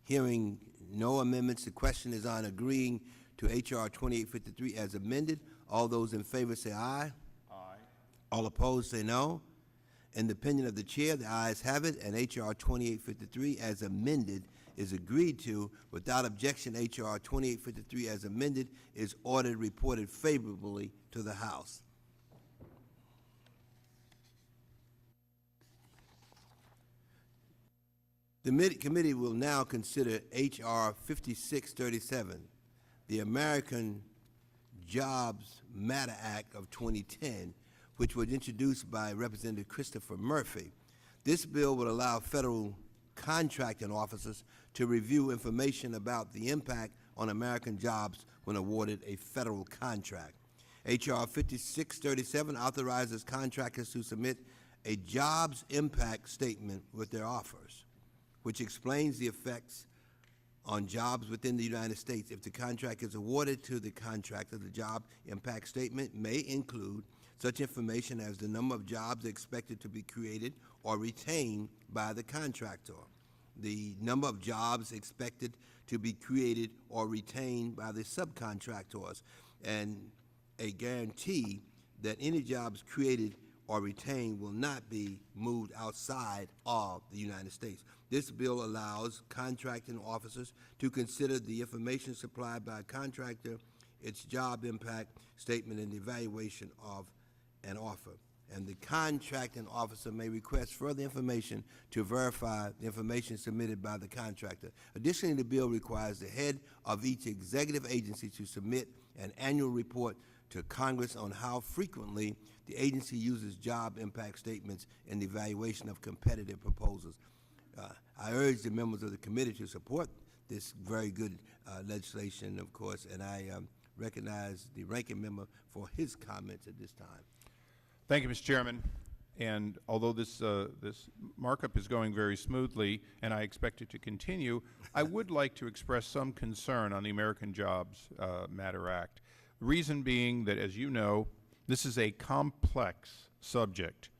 Hearing no amendments, the question is on agreeing to H.R. 2853 as amended. All those in favor say aye. Aye. All opposed say no. In the opinion of the chair, the ayes have it, and H.R. 2853 as amended is agreed to. Without objection, H.R. 2853 as amended is ordered reported favorably to the House. The committee will now consider H.R. 5637, the American Jobs Matter Act of 2010, which was introduced by Representative Christopher Murphy. This bill would allow federal contracting officers to review information about the impact on American jobs when awarded a federal contract. H.R. 5637 authorizes contractors to submit a jobs impact statement with their offers, which explains the effects on jobs within the United States. If the contract is awarded to the contractor, the job impact statement may include such information as the number of jobs expected to be created or retained by the contractor, the number of jobs expected to be created or retained by the subcontractors, and a guarantee that any jobs created or retained will not be moved outside of the United States. This bill allows contracting officers to consider the information supplied by a contractor, its job impact statement, and the evaluation of an offer. and the contracting officer may request further information to verify the information submitted by the contractor. Additionally, the bill requires the head of each executive agency to submit an annual report to Congress on how frequently the agency uses job impact statements in the evaluation of competitive proposals. I urge the members of the committee to support this very good legislation, of course, and I recognize the ranking member for his comments at this time. Thank you, Mr. Chairman. And although this markup is going very smoothly, and I expect it to continue, I would like to express some concern on the American Jobs Matter Act. The reason being that, as you know, this is a complex subject.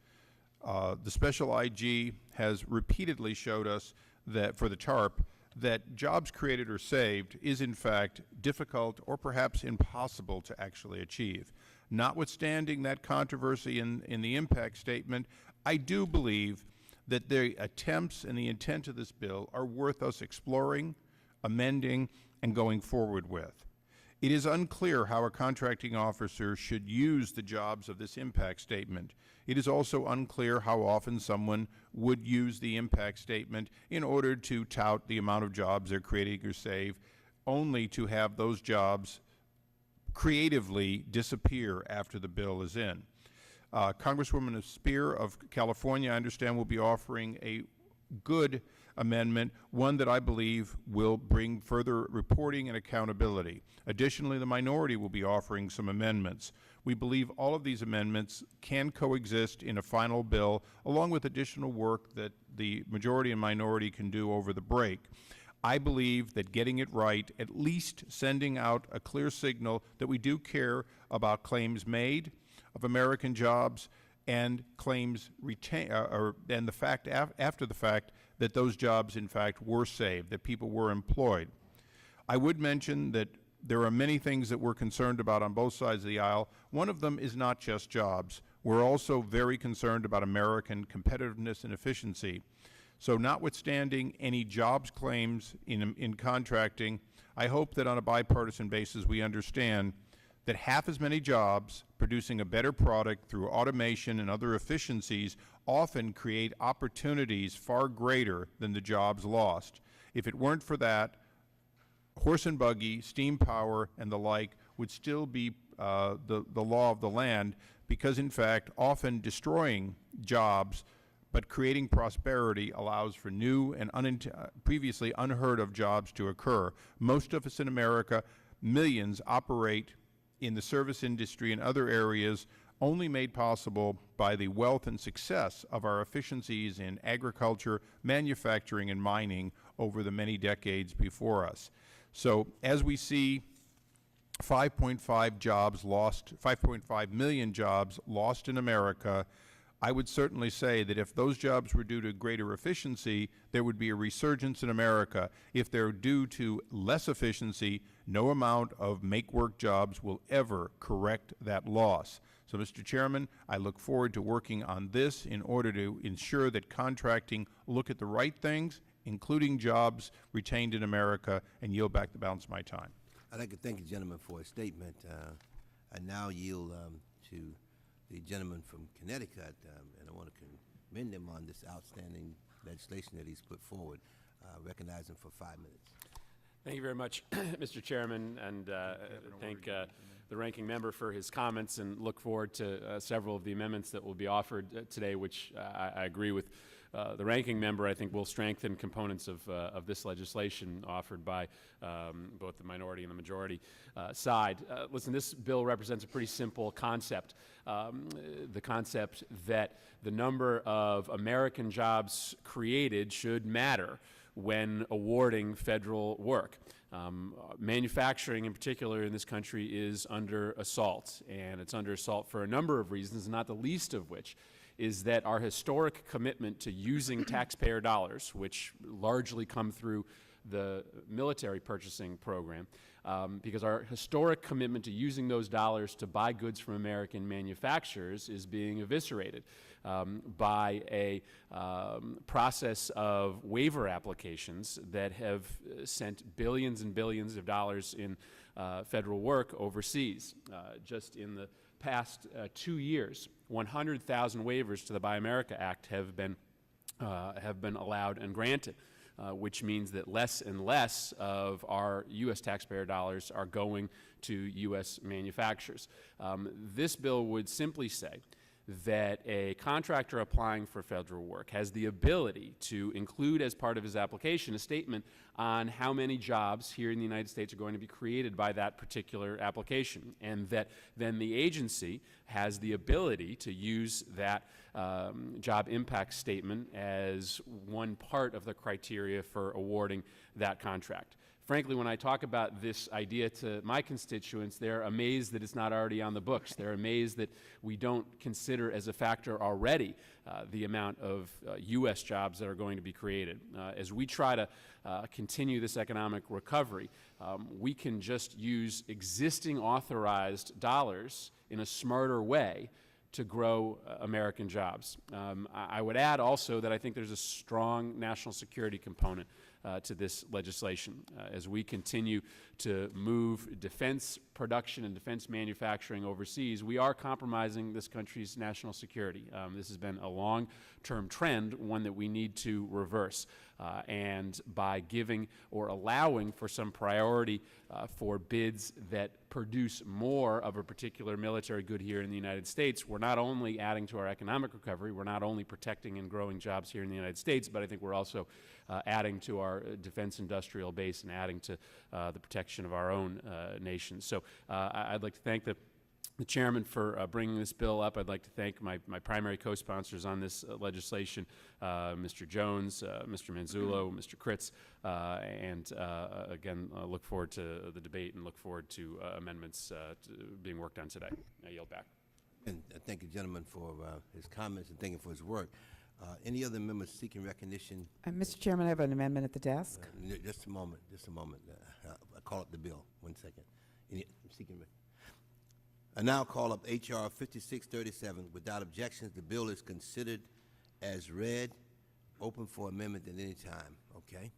The Special IG has repeatedly showed us that, for the TARP, that jobs created or saved is in fact difficult or perhaps impossible to actually achieve. Notwithstanding that controversy in the impact statement, I do believe that the attempts and the intent of this bill are worth us exploring, amending, and going forward with. It is unclear how a contracting officer should use the jobs of this impact statement. It is also unclear how often someone would use the impact statement in order to tout the amount of jobs they're creating or save, only to have those jobs creatively disappear after the bill is in. Congresswoman Spear of California, I understand, will be offering a good amendment, one that I believe will bring further reporting and accountability. Additionally, the minority will be offering some amendments. We believe all of these amendments can coexist in a final bill, along with additional work that the majority and minority can do over the break. I believe that getting it right, at least sending out a clear signal that we do care about claims made of American jobs and claims and the fact after the fact that those jobs in fact were saved, that people were employed. I would mention that there are many things that we're concerned about on both sides of the aisle. One of them is not just jobs. We're also very concerned about American competitiveness and efficiency. So notwithstanding any jobs claims in contracting, I hope that on a bipartisan basis we understand that half as many jobs producing a better product through automation and other efficiencies often create opportunities far greater than the jobs lost. If it weren't for that, horse and buggy, steam power, and the like would still be the law of the land, because in fact often destroying jobs but creating prosperity allows for new and previously unheard of jobs to occur. Most of us in America, millions, operate in the service industry and other areas only made possible by the wealth and success of our efficiencies in agriculture, manufacturing, and mining over the many decades before us. So as we see 5.5 million jobs lost in America, I would certainly say that if those jobs were due to greater efficiency, there would be a resurgence in America. If they're due to less efficiency, no amount of make-work jobs will ever correct that loss. So, Mr. Chairman, I look forward to working on this in order to ensure that contracting look at the right things, including jobs retained in America, and yield back the balance of my time. I'd like to thank the gentleman for his statement. I now yield to the gentleman from Connecticut, and I want to commend him on this outstanding legislation that he's put forward. Recognize him for 5 minutes. Thank you very much, Mr. Chairman, and thank the ranking member for his comments, and look forward to several of the amendments that will be offered today, which I agree with the ranking member. I think will strengthen components of this legislation offered by both the minority and the majority side. Listen, this bill represents a pretty simple concept. The concept that the number of American jobs created should matter when awarding federal work. Manufacturing in particular in this country is under assault, and it's under assault for a number of reasons, not the least of which is that our historic commitment to using taxpayer dollars, which largely come through the military purchasing program, because our historic commitment to using those dollars to buy goods from American manufacturers is being eviscerated by a process of waiver applications that have sent billions and billions of dollars in federal work overseas. Just in the past 2 years, 100,000 waivers to the Buy America Act have been allowed and granted, which means that less and less of our U.S. taxpayer dollars are going to U.S. manufacturers. This bill would simply say that a contractor applying for federal work has the ability to include as part of his application a statement on how many jobs here in the United States are going to be created by that particular application, and that then the agency has the ability to use that job impact statement as one part of the criteria for awarding that contract. Frankly, when I talk about this idea to my constituents, they're amazed that it's not already on the books. They're amazed that we don't consider as a factor already the amount of U.S. jobs that are going to be created. As we try to continue this economic recovery, we can just use existing authorized dollars in a smarter way to grow American jobs. I would add also that I think there's a strong national security component to this legislation. As we continue to move defense production and defense manufacturing overseas, we are compromising this country's national security. This has been a long-term trend, one that we need to reverse. And by giving or allowing for some priority for bids that produce more of a particular military good here in the United States, we're not only adding to our economic recovery, we're not only protecting and growing jobs here in the United States, but I think we're also adding to our defense industrial base and adding to the protection of our own nation. So I'd like to thank the chairman for bringing this bill up. I'd like to thank my primary co-sponsors on this legislation, Mr. Jones, Mr. Manzullo, Mr. Kritz, and again, look forward to the debate and look forward to amendments being worked on today. I yield back. And thank the gentleman for his comments and thank him for his work. Any other members seeking recognition? Mr. Chairman, I have an amendment at the desk. Just a moment, just a moment. I'll call up the bill. 1 second. Any seeking I now call up H.R. 5637. Without objections, the bill is considered as read. Open for amendment at any time. Okay.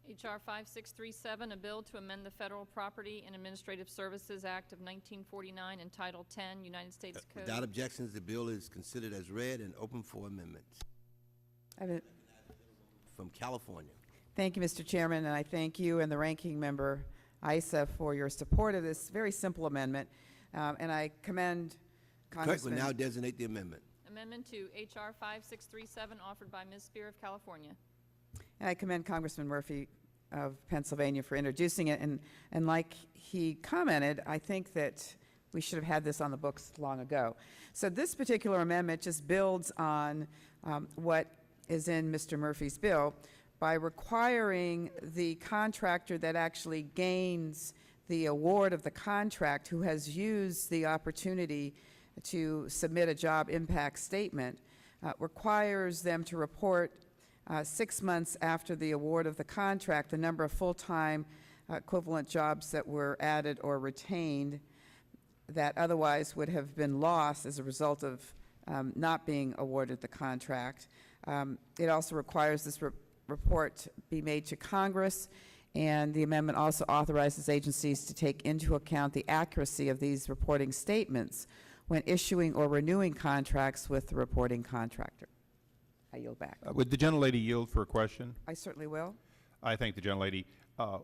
H.R. 5637, a bill to amend the Federal Property and Administrative Services Act of 1949 and Title 10, United States Code. Without objections, the bill is considered as read and open for amendments. From California. Thank you, Mr. Chairman, and I thank you and the ranking member, Isa, for your support of this very simple amendment. And I commend Congressman... Clerk will now designate the amendment. Amendment to H.R. 5637, offered by Ms. Spear of California. And I commend Congressman Murphy of Pennsylvania for introducing it. And like he commented, I think that we should have had this on the books long ago. So this particular amendment just builds on what is in Mr. Murphy's bill by requiring the contractor that actually gains the award of the contract, who has used the opportunity to submit a job impact statement, requires them to report 6 months after the award of the contract the number of full-time equivalent jobs that were added or retained that otherwise would have been lost as a result of not being awarded the contract. It also requires this report be made to Congress, and the amendment also authorizes agencies to take into account the accuracy of these reporting statements when issuing or renewing contracts with the reporting contractor. I yield back. Would the gentlelady yield for a question? I certainly will. I thank the gentlelady.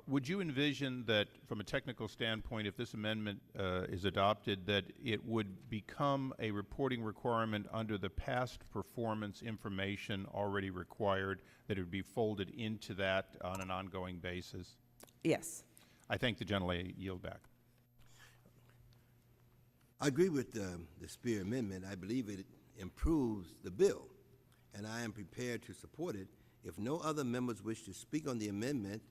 Would you envision that, from a technical standpoint, if this amendment is adopted, that it would become a reporting requirement under the past performance information already required, that it would be folded into that on an ongoing basis? Yes. I thank the gentlelady. Yield back. I agree with the Spear amendment. I believe it improves the bill, and I am prepared to support it. If no other members wish to speak on the amendment,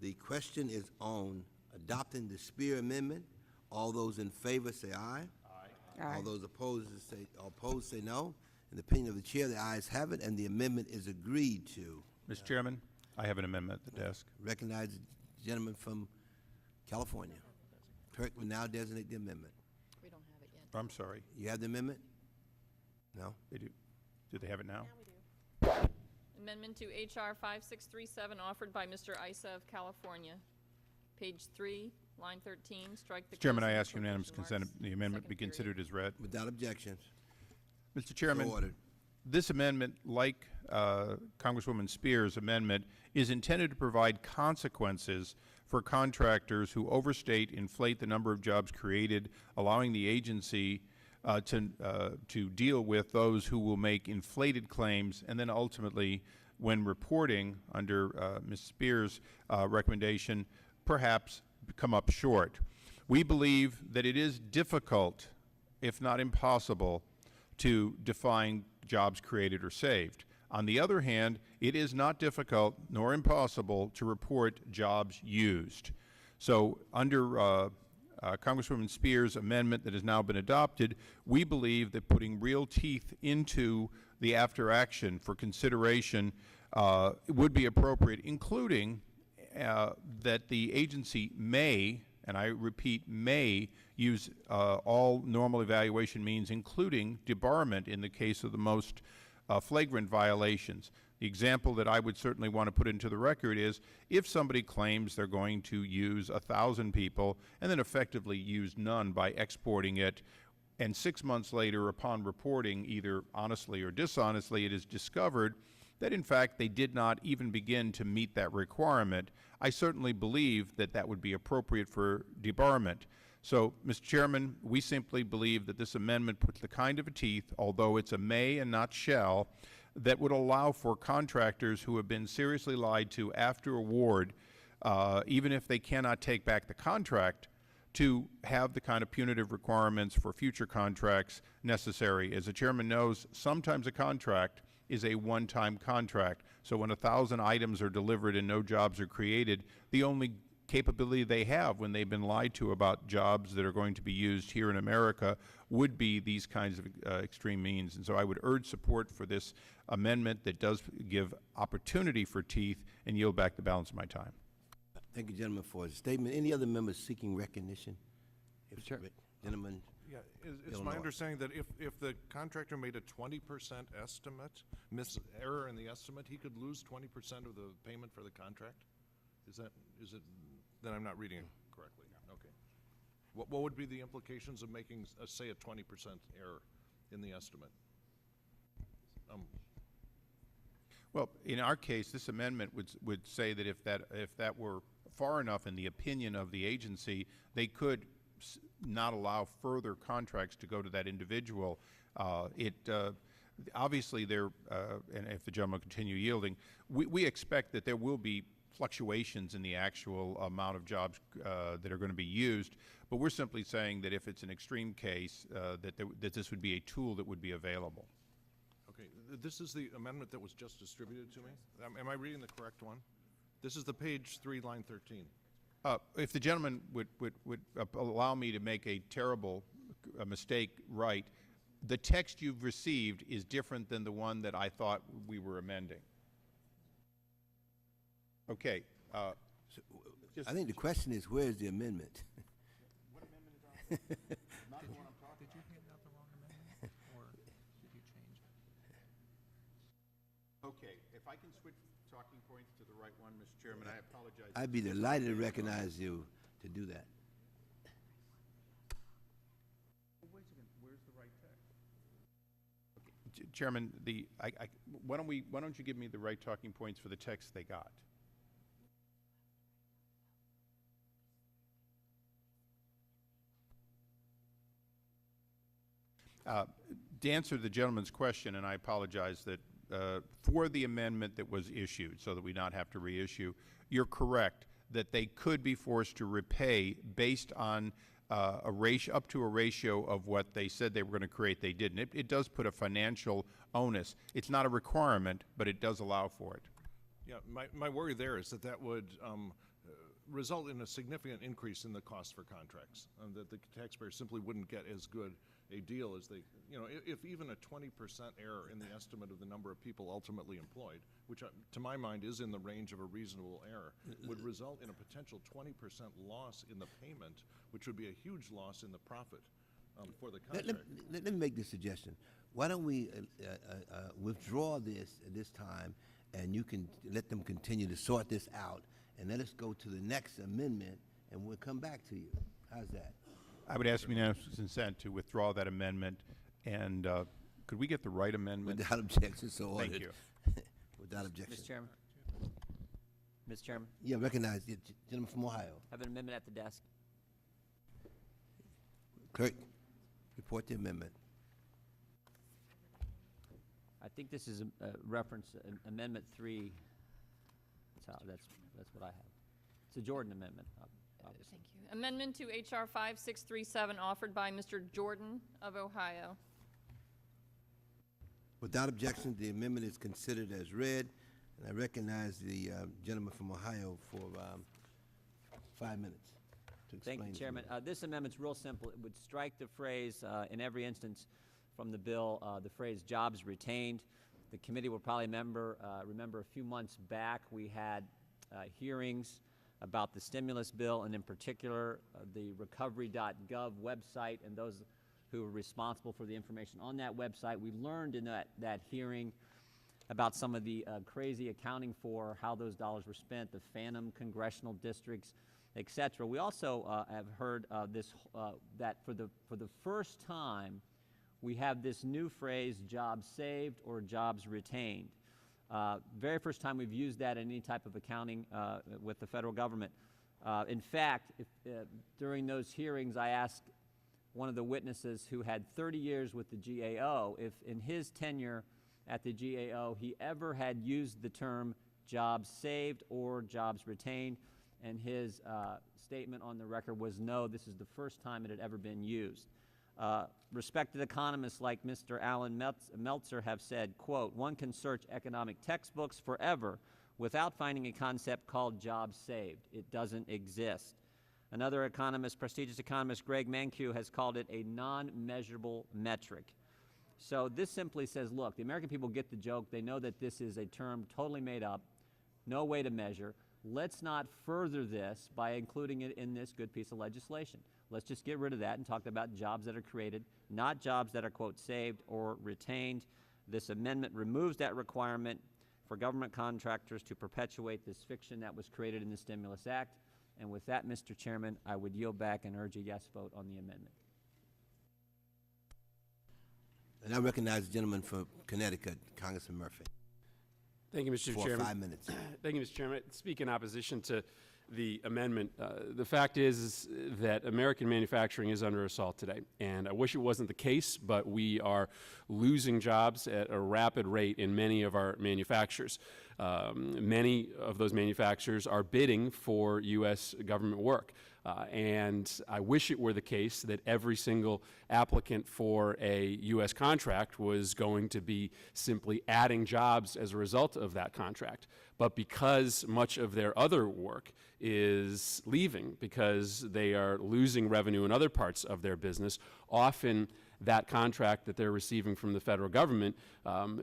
the question is on adopting the Spear amendment. All those in favor say aye. Aye. All those opposed say no. In the opinion of the chair, the ayes have it, and the amendment is agreed to. Mr. Chairman, I have an amendment at the desk. Recognize the gentleman from California. Clerk will now designate the amendment. We don't have it yet. I'm sorry. You have the amendment? No? They do. Do they have it now? Now we do. Amendment to H.R. 5637, offered by Mr. Isa of California. Page 3, line 13, strike the... Mr. Chairman, I ask unanimous consent the amendment be considered as read. Without objections. Mr. Chairman, So ordered. this amendment, like Congresswoman Spears' amendment, is intended to provide consequences for contractors who overstate, inflate the number of jobs created, allowing the agency to deal with those who will make inflated claims, and then ultimately, when reporting under Ms. Spears' recommendation, perhaps come up short. We believe that it is difficult, if not impossible, to define jobs created or saved. On the other hand, it is not difficult nor impossible to report jobs used. So under Congresswoman Spears' amendment that has now been adopted, we believe that putting real teeth into the after action for consideration would be appropriate, including that the agency may, and I repeat, may use all normal evaluation means, including debarment in the case of the most flagrant violations. The example that I would certainly want to put into the record is if somebody claims they're going to use 1,000 people and then effectively use none by exporting it, and 6 months later, upon reporting, either honestly or dishonestly, it is discovered that in fact they did not even begin to meet that requirement, I certainly believe that that would be appropriate for debarment. So, Mr. Chairman, we simply believe that this amendment puts the kind of a teeth, although it's a may and not shall, that would allow for contractors who have been seriously lied to after award, even if they cannot take back the contract, to have the kind of punitive requirements for future contracts necessary. As the Chairman knows, sometimes a contract is a one-time contract. So when 1,000 items are delivered and no jobs are created, the only capability they have when they've been lied to about jobs that are going to be used here in America would be these kinds of extreme means. And so I would urge support for this amendment that does give opportunity for teeth, and yield back the balance of my time. Thank you, gentlemen, for the statement. Any other members seeking recognition? Sure. Gentlemen. Yeah, it's Illinois. my understanding that if the contractor made a 20% estimate, error in the estimate, he could lose 20% of the payment for the contract? Is it, then I'm not reading it correctly. Okay. What would be the implications of making, say, a 20% error in the estimate? Well, in our case, this amendment would say that if that were far enough in the opinion of the agency, they could not allow further contracts to go to that individual. Obviously, and if the gentleman continue yielding, we expect that there will be fluctuations in the actual amount of jobs that are going to be used, but we're simply saying that if it's an extreme case, that this would be a tool that would be available. Okay, this is the amendment that was just distributed to me? Am I reading the correct one? This is the page 3, line 13. If the gentleman would allow me to make a terrible mistake right, the text you've received is different than the one that I thought we were amending. Okay. I think the question is, where's the amendment? What amendment is on? Not the one I'm talking about. Did you hand out the wrong amendment, or did you change it? Okay, if I can switch talking points to the right one, Mr. Chairman, I apologize. I'd be delighted to recognize you to do that. Wait a minute, where's the right text? Okay, Chairman, why don't you give me the right talking points for the text they got? To answer the gentleman's question, and I apologize that for the amendment that was issued, so that we not have to reissue, you're correct that they could be forced to repay based on a ratio, up to a ratio of what they said they were going to create. They didn't. It does put a financial onus. It's not a requirement, but it does allow for it. Yeah, my worry there is that would result in a significant increase in the cost for contracts, that the taxpayer simply wouldn't get as good a deal as they, if even a 20% error in the estimate of the number of people ultimately employed, which to my mind is in the range of a reasonable error, would result in a potential 20% loss in the payment, which would be a huge loss in the profit for the contractor. Let me make this suggestion. Why don't we withdraw this at this time, and you can let them continue to sort this out, and let us go to the next amendment, and we'll come back to you. How's that? I would ask unanimous consent to withdraw that amendment and Could we get the right amendment? Without objection, so ordered. Thank you. Without objection. Mr. Chairman? Mr. Chairman, Yeah, recognize the gentleman from Ohio. I have an amendment at the desk. Clerk, report the amendment. I think this is a reference, Amendment 3. That's what I have. It's a Jordan amendment, obviously. Thank you. Amendment to H.R. 5637 offered by Mr. Jordan of Ohio. Without objection, the amendment is considered as read, and I recognize the gentleman from Ohio for 5 minutes to explain. Thank you, his Chairman. amendment. This amendment's real simple. It would strike the phrase, in every instance from the bill, the phrase jobs retained. The committee will probably remember a few months back we had hearings about the stimulus bill, and in particular the recovery.gov website and those who were responsible for the information on that website. We learned in that hearing about some of the crazy accounting for how those dollars were spent, the phantom congressional districts, etc. We also have heard that for the first time we have this new phrase, jobs saved or jobs retained. Very first time we've used that in any type of accounting with the federal government. In fact, during those hearings, I asked one of the witnesses who had 30 years with the GAO if in his tenure at the GAO he ever had used the term jobs saved or jobs retained, and his statement on the record was no, this is the first time it had ever been used. Respected economists like Mr. Alan Meltzer have said, quote, one can search economic textbooks forever without finding a concept called jobs saved. It doesn't exist. Another economist, prestigious economist, Greg Mankiw, has called it a non-measurable metric. So this simply says, look, the American people get the joke. They know that this is a term totally made up, no way to measure. Let's not further this by including it in this good piece of legislation. Let's just get rid of that and talk about jobs that are created, not jobs that are, quote, saved or retained. This amendment removes that requirement for government contractors to perpetuate this fiction that was created in the Stimulus Act. And with that, Mr. Chairman, I would yield back and urge a yes vote on the amendment. And I recognize the gentleman from Connecticut, Congressman Murphy. Thank you, Mr. For Chairman. 5 minutes. Thank you, Mr. Chairman. Speak in opposition to the amendment. The fact is that American manufacturing is under assault today, and I wish it wasn't the case, but we are losing jobs at a rapid rate in many of our manufacturers. Many of those manufacturers are bidding for U.S. government work. And I wish it were the case that every single applicant for a U.S. contract was going to be simply adding jobs as a result of that contract. But because much of their other work is leaving, because they are losing revenue in other parts of their business, often that contract that they're receiving from the federal government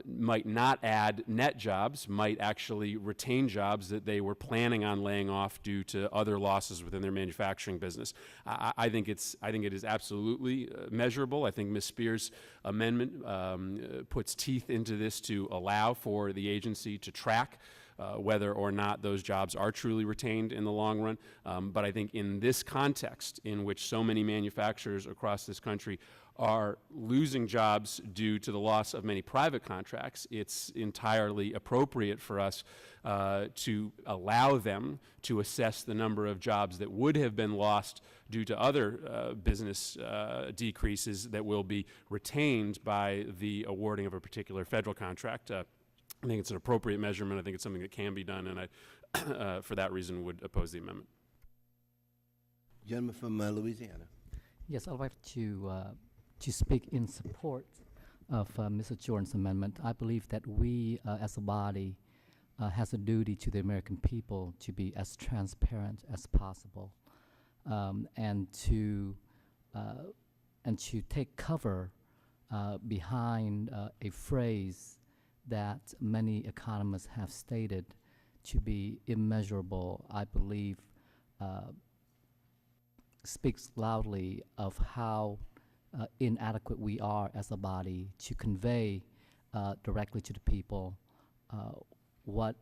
might not add net jobs, might actually retain jobs that they were planning on laying off due to other losses within their manufacturing business. I think it is absolutely measurable. I think Ms. Spears' amendment puts teeth into this to allow for the agency to track whether or not those jobs are truly retained in the long run. But I think in this context, in which so many manufacturers across this country are losing jobs due to the loss of many private contracts, it's entirely appropriate for us to allow them to assess the number of jobs that would have been lost due to other business decreases that will be retained by the awarding of a particular federal contract. I think it's an appropriate measurement. I think it's something that can be done, and I, for that reason, would oppose the amendment. Gentleman from Louisiana. Yes, I'd like to speak in support of Mr. Jordan's amendment. I believe that we, as a body, has a duty to the American people to be as transparent as possible, and to take cover behind a phrase that many economists have stated to be immeasurable. I believe speaks loudly of how inadequate we are as a body to convey directly to the people what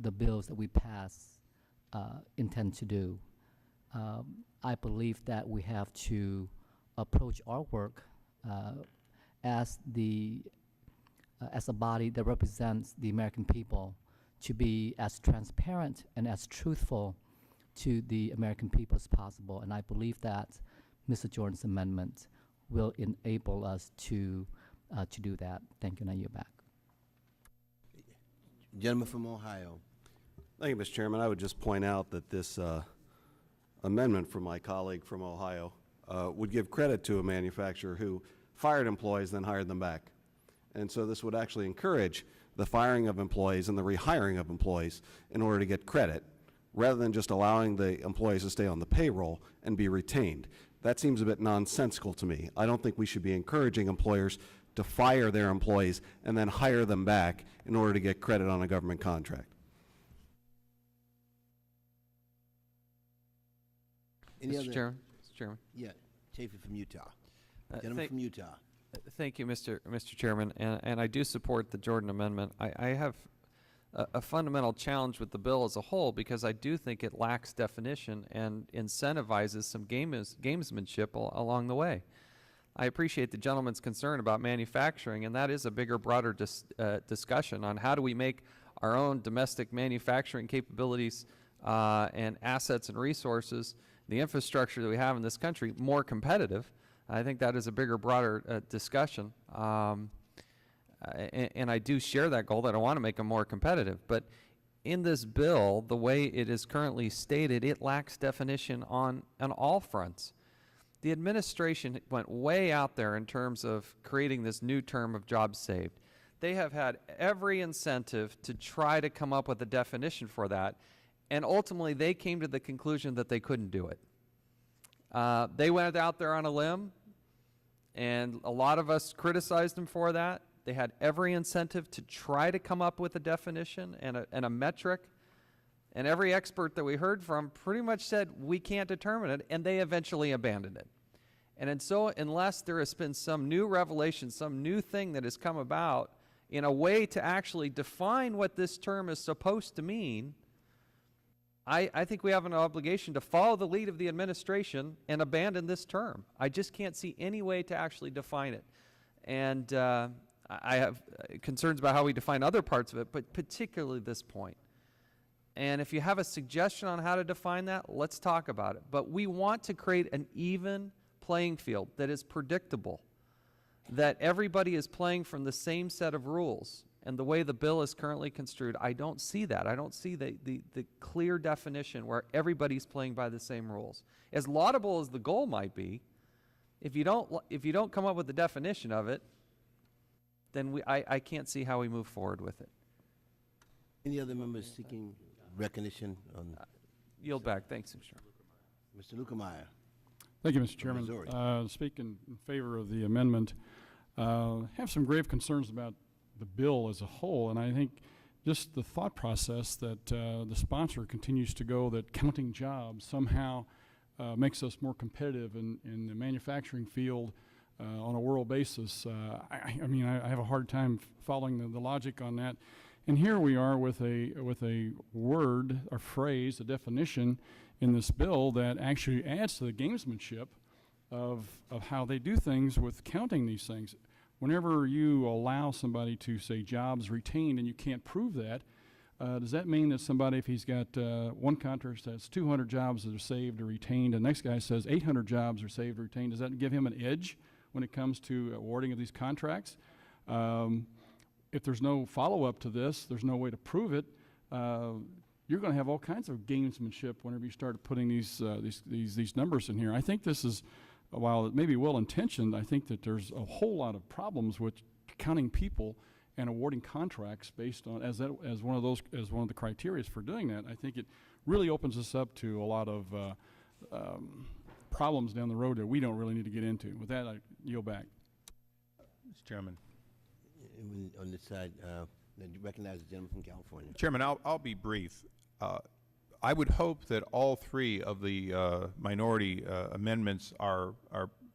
the bills that we pass intend to do. I believe that we have to approach our work as a body that represents the American people, to be as transparent and as truthful to the American people as possible. And I believe that Mr. Jordan's amendment will enable us to do that. Thank you, and I yield back. Gentleman from Ohio. Thank you, Mr. Chairman. I would just point out that this amendment from my colleague from Ohio would give credit to a manufacturer who fired employees, then hired them back. And so this would actually encourage the firing of employees and the rehiring of employees in order to get credit, rather than just allowing the employees to stay on the payroll and be retained. That seems a bit nonsensical to me. I don't think we should be encouraging employers to fire their employees and then hire them back in order to get credit on a government contract. Mr. Chairman. Yeah, Chafee from Utah. Gentleman from Utah. Thank you, Mr. Chairman, and I do support the Jordan amendment. I have a fundamental challenge with the bill as a whole, because I do think it lacks definition and incentivizes some gamesmanship along the way. I appreciate the gentleman's concern about manufacturing, and that is a bigger, broader discussion on how do we make our own domestic manufacturing capabilities and assets and resources, the infrastructure that we have in this country, more competitive. I think that is a bigger, broader discussion. And I do share that goal, that I want to make them more competitive. But in this bill, the way it is currently stated, it lacks definition on all fronts. The administration went way out there in terms of creating this new term of jobs saved. They have had every incentive to try to come up with a definition for that, and ultimately they came to the conclusion that they couldn't do it. They went out there on a limb, and a lot of us criticized them for that. They had every incentive to try to come up with a definition and a metric, and every expert that we heard from pretty much said we can't determine it, and they eventually abandoned it. And so unless there has been some new revelation, some new thing that has come about in a way to actually define what this term is supposed to mean, I think we have an obligation to follow the lead of the administration and abandon this term. I just can't see any way to actually define it. And I have concerns about how we define other parts of it, but particularly this point. And if you have a suggestion on how to define that, let's talk about it. But we want to create an even playing field that is predictable, that everybody is playing from the same set of rules. And the way the bill is currently construed, I don't see that. I don't see the clear definition where everybody's playing by the same rules. As laudable as the goal might be, if you don't come up with the definition of it, then I can't see how we move forward with it. Any other members seeking recognition on? Yield back. Thanks, Mr. Lukemeyer. Thank you, Mr. Chairman. Speaking in favor of the amendment, have some grave concerns about the bill as a whole, and I think just the thought process that the sponsor continues to go, that counting jobs somehow makes us more competitive in the manufacturing field on a world basis. I mean, I have a hard time following the logic on that. And here we are with a word, a phrase, a definition in this bill that actually adds to the gamesmanship of how they do things with counting these things. Whenever you allow somebody to say jobs retained and you can't prove that, does that mean that somebody, if he's got one contractor says 200 jobs that are saved or retained, and the next guy says 800 jobs are saved or retained, does that give him an edge when it comes to awarding of these contracts? If there's no follow-up to this, there's no way to prove it, you're going to have all kinds of gamesmanship whenever you start putting these numbers in here. I think this is, while it may be well-intentioned, I think that there's a whole lot of problems with counting people and awarding contracts based on as one of the criteria for doing that. I think it really opens us up to a lot of problems down the road that we don't really need to get into. With that, I yield back. Mr. Chairman. On this side, you recognize the gentleman from California. Chairman, I'll be brief. I would hope that all three of the minority amendments are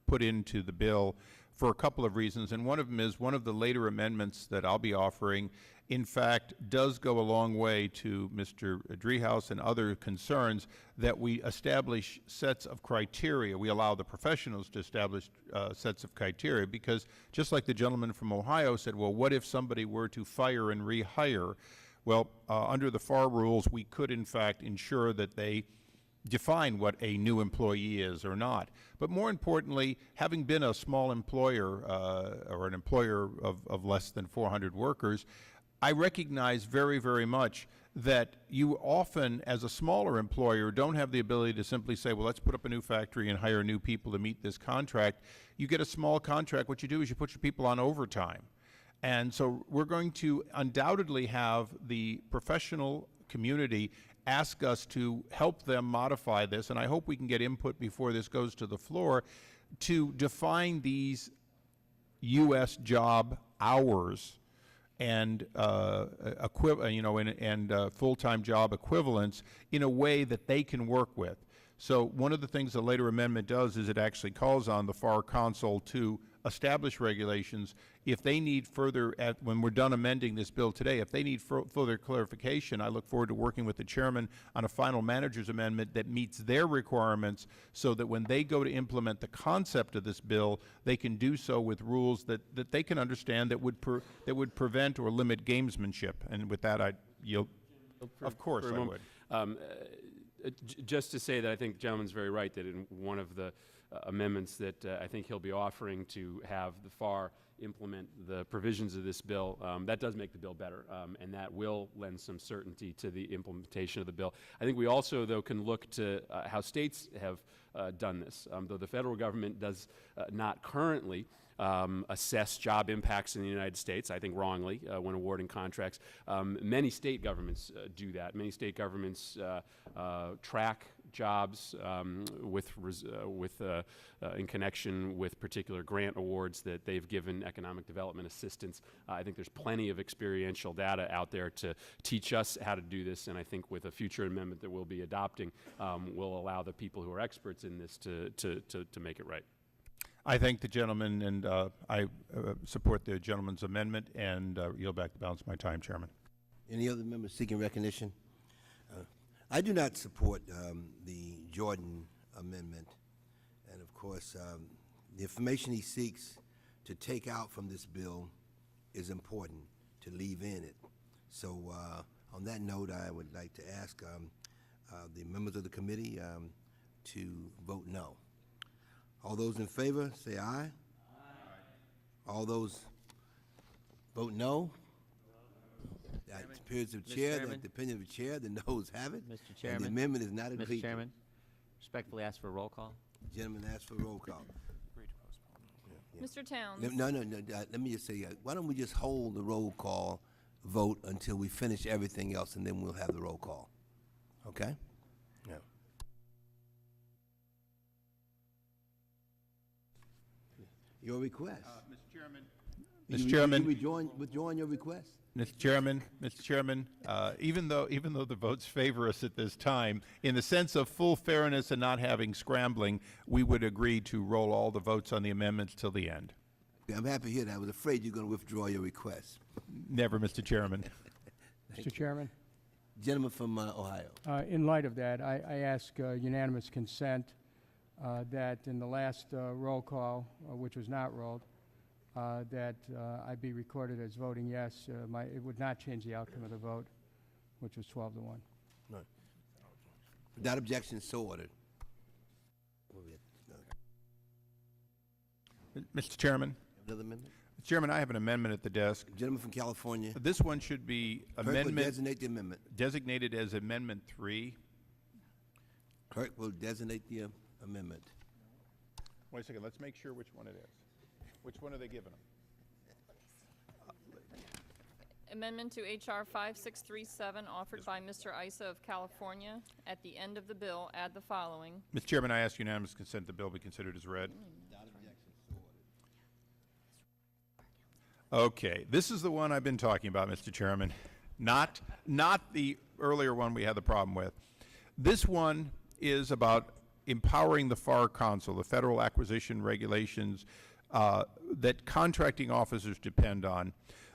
put into the bill for a couple of reasons, and one of them is one of the later amendments that I'll be offering in fact, does go a long way to Mr. Driehaus and other concerns that we establish sets of criteria. We allow the professionals to establish sets of criteria because just like the gentleman from Ohio said, well, what if somebody were to fire and rehire? Well, under the FAR rules, we could, in fact, ensure that they define what a new employee is or not. But more importantly, having been a small employer or an employer of less than 400 workers, I recognize very, very much that you often, as a smaller employer, don't have the ability to simply say, well, let's put up a new factory and hire new people to meet this contract. You get a small contract, what you do is you put your people on overtime. And so we're going to undoubtedly have the professional community ask us to help them modify this, and I hope we can get input before this goes to the floor to define these U.S. job hours and full-time job equivalents in a way that they can work with. So one of the things the later amendment does is it actually calls on the FAR Council to establish regulations. If they need further, when we're done amending this bill today, if they need further clarification, I look forward to working with the chairman on a final manager's amendment that meets their requirements so that when they go to implement the concept of this bill, they can do so with rules that they can understand that would prevent or limit gamesmanship. And with that, I yield. Of course I would. Just to say that I think the gentleman's very right that in one of the amendments that I think he'll be offering to have the FAR implement the provisions of this bill, that does make the bill better, and that will lend some certainty to the implementation of the bill. I think we also, though, can look to how states have done this. Though the federal government does not currently assess job impacts in the United States, I think wrongly, when awarding contracts. Many state governments do that. Many state governments track jobs in connection with particular grant awards that they've given economic development assistance. I think there's plenty of experiential data out there to teach us how to do this, and I think with a future amendment that we'll be adopting, will allow the people who are experts in this to make it right. I thank the gentleman, and I support the gentleman's amendment, and yield back the balance of my time, Chairman. Any other members seeking recognition? I do not support the Jordan amendment, and of course, the information he seeks to take out from this bill is important to leave in it. So on that note, I would like to ask the members of the committee to vote no. All those in favor, say aye. Aye. All those vote no. That appears of chair. That the opinion of the chair. The noes have it. Mr. Chairman. And the amendment is not agreed. Mr. Chairman, respectfully ask for a roll call. The gentleman asked for a roll call. Mr. Towns. No. Let me just say, why don't we just hold the roll call vote until we finish everything else, and then we'll have the roll call. Okay? Yeah. Your request. Mr. Chairman. Mr. Chairman. You withdrawing your request? Mr. Chairman, even though the votes favor us at this time, in the sense of full fairness and not having scrambling, we would agree to roll all the votes on the amendments till the end. Yeah, I'm happy to hear that. I was afraid you're going to withdraw your request. Never, Mr. Chairman. Mr. Chairman. Gentleman from Ohio. In light of that, I ask unanimous consent that in the last roll call, which was not rolled, that I be recorded as voting yes. It would not change the outcome of the vote, which was 12 to 1. No. Without objection, so ordered. Mr. Chairman. Another amendment? Mr. Chairman, I have an amendment at the desk. Gentleman from California. This one should be designate the amendment. Designated as Amendment 3. Clerk will designate the amendment. Wait a second. Let's make sure which one it is. Which one are they giving them? Amendment to H.R. 5637, offered by Mr. Issa of California. At the end of the bill, add the following. Mr. Chairman, I ask unanimous consent the bill be considered as read. Okay, this is the one I've been talking about, Mr. Chairman. Not the earlier one we had the problem with. This one is about empowering the FAR Council, the Federal Acquisition Regulations, that contracting officers depend on.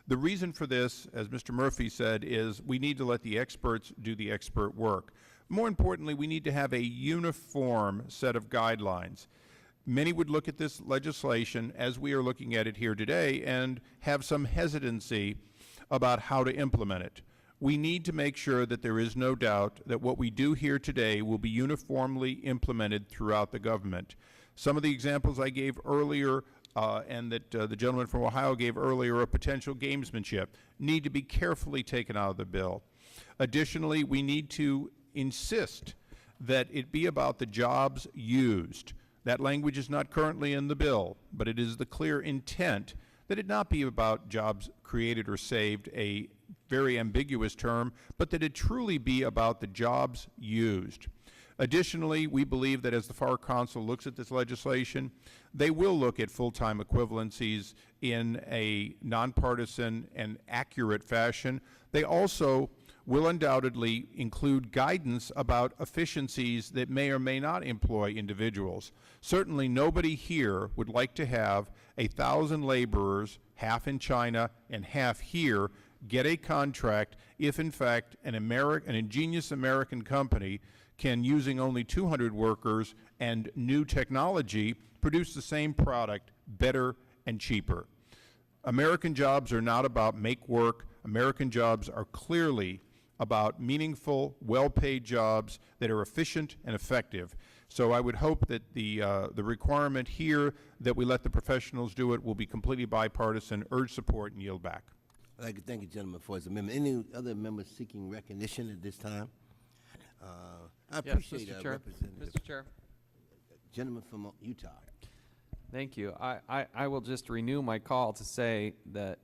The reason for this, as Mr. Murphy said, is we need to let the experts do the expert work. More importantly, we need to have a uniform set of guidelines. Many would look at this legislation as we are looking at it here today and have some hesitancy about how to implement it. We need to make sure that there is no doubt that what we do here today will be uniformly implemented throughout the government. Some of the examples I gave earlier and that the gentleman from Ohio gave earlier of potential gamesmanship need to be carefully taken out of the bill. Additionally, we need to insist that it be about the jobs used. That language is not currently in the bill, but it is the clear intent that it not be about jobs created or saved, a very ambiguous term, but that it truly be about the jobs used. Additionally, we believe that as the FAR Council looks at this legislation, they will look at full-time equivalencies in a nonpartisan and accurate fashion. They also will undoubtedly include guidance about efficiencies that may or may not employ individuals. Certainly nobody here would like to have 1,000 laborers, half in China and half here, get a contract if in fact an ingenious American company can, using only 200 workers and new technology, produce the same product better and cheaper. American jobs are not about make work. American jobs are clearly about meaningful, well-paid jobs that are efficient and effective. So I would hope that the requirement here that we let the professionals do it will be completely bipartisan. Urge support and yield back. I'd like to thank the gentleman for his amendment. Any other members seeking recognition at this time? I appreciate Mr. Chair. Representative. Mr. Chair. Gentleman from Utah. Thank you. I will just renew my call to say that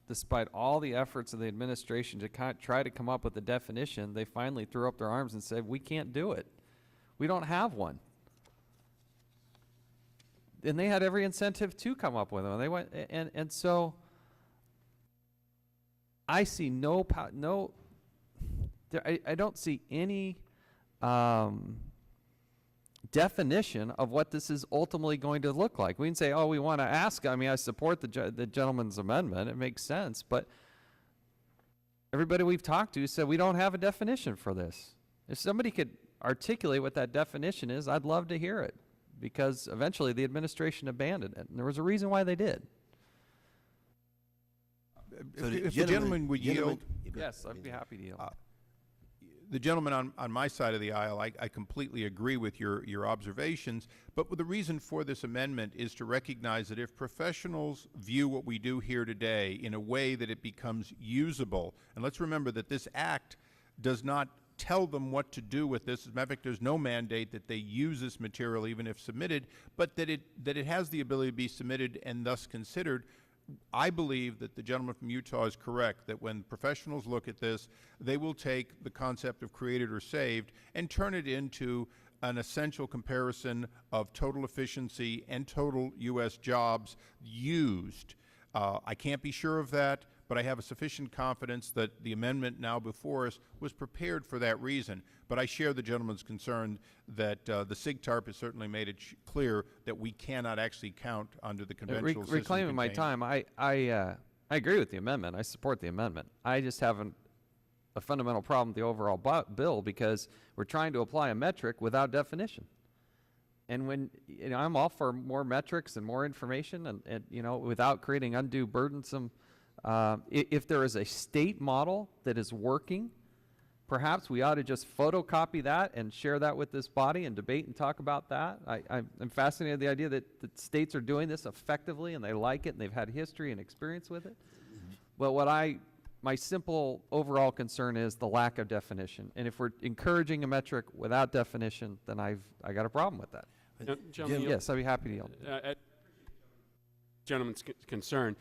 despite all the efforts of the administration to try to come up with a definition, they finally threw up their arms and said, we can't do it. We don't have one. And they had every incentive to come up with one. They went, and so I see I don't see any definition of what this is ultimately going to look like. We can say, oh, we want to ask. I mean, I support the gentleman's amendment. It makes sense. But everybody we've talked to said we don't have a definition for this. If somebody could articulate what that definition is, I'd love to hear it, because eventually the administration abandoned it. And there was a reason why they did. So if the gentleman would yield. Yes, I'd be happy to yield. The gentleman on my side of the aisle, I completely agree with your observations, but the reason for this amendment is to recognize that if professionals view what we do here today in a way that it becomes usable, and let's remember that this act does not tell them what to do with this. As a matter of fact, there's no mandate that they use this material even if submitted, but that it has the ability to be submitted and thus considered. I believe that the gentleman from Utah is correct, that when professionals look at this, they will take the concept of created or saved and turn it into an essential comparison of total efficiency and total U.S. jobs used. I can't be sure of that, but I have a sufficient confidence that the amendment now before us was prepared for that reason. But I share the gentleman's concern that the SIGTARP has certainly made it clear that we cannot actually count under the conventional system. Reclaiming my time, I agree with the amendment. I support the amendment. I just have a fundamental problem with the overall bill, because we're trying to apply a metric without definition. And when, I'm all for more metrics and more information and without creating undue burdensome. If there is a state model that is working, perhaps we ought to just photocopy that and share that with this body and debate and talk about that. I'm fascinated with the idea that states are doing this effectively and they like it and they've had history and experience with it. But my simple overall concern is the lack of definition. And if we're encouraging a metric without definition, then I got a problem with that. Yes, I'd be happy to yield. Gentleman's concern.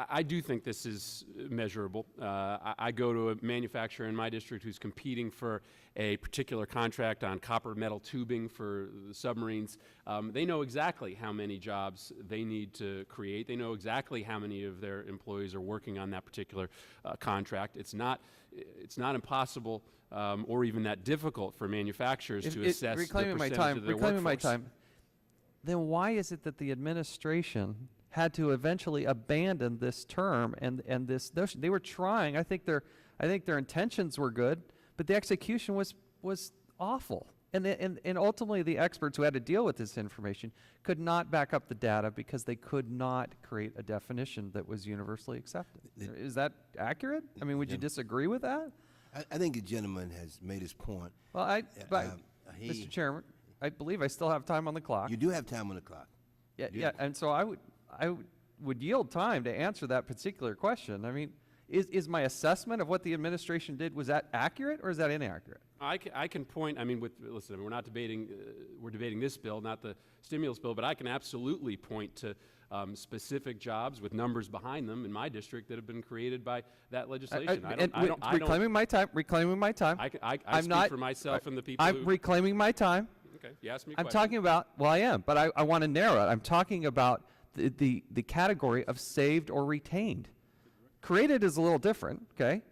I do think this is measurable. I go to a manufacturer in my district who's competing for a particular contract on copper metal tubing for the submarines. They know exactly how many jobs they need to create. They know exactly how many of their employees are working on that particular contract. It's not impossible or even that difficult for manufacturers to assess the percentage of their workforce. Reclaiming my time. Then why is it that the administration had to eventually abandon this term and this notion. They were trying. I think their intentions were good, but the execution was awful. And ultimately, the experts who had to deal with this information could not back up the data because they could not create a definition that was universally accepted. Is that accurate? I mean, would you disagree with that? I think the gentleman has made his point. Well, Mr. Chairman, I believe I still have time on the clock. You do have time on the clock. Yeah, and so I would yield time to answer that particular question. I mean, is my assessment of what the administration did, was that accurate or is that inaccurate? I can point, listen, we're not debating, we're debating this bill, not the stimulus bill, but I can absolutely point to specific jobs with numbers behind them in my district that have been created by that legislation. Reclaiming my time. I speak for myself and the people I'm reclaiming my time. Okay, you asked me a I'm question. talking about, well, I am, but I want to narrow it. I'm talking about the category of saved or retained. Created is a little different, okay?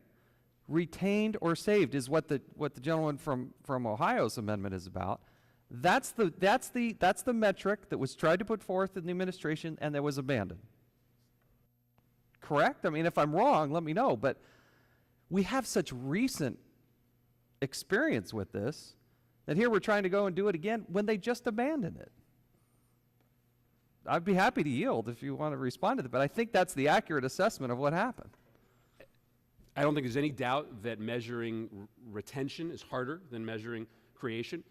Retained or saved is what the gentleman from Ohio's amendment is about. That's the metric that was tried to put forth in the administration and that was abandoned. Correct? I mean, if I'm wrong, let me know. But we have such recent experience with this that here we're trying to go and do it again when they just abandoned it. I'd be happy to yield if you want to respond to that, but I think that's the accurate assessment of what happened. I don't think there's any doubt that measuring retention is harder than measuring creation.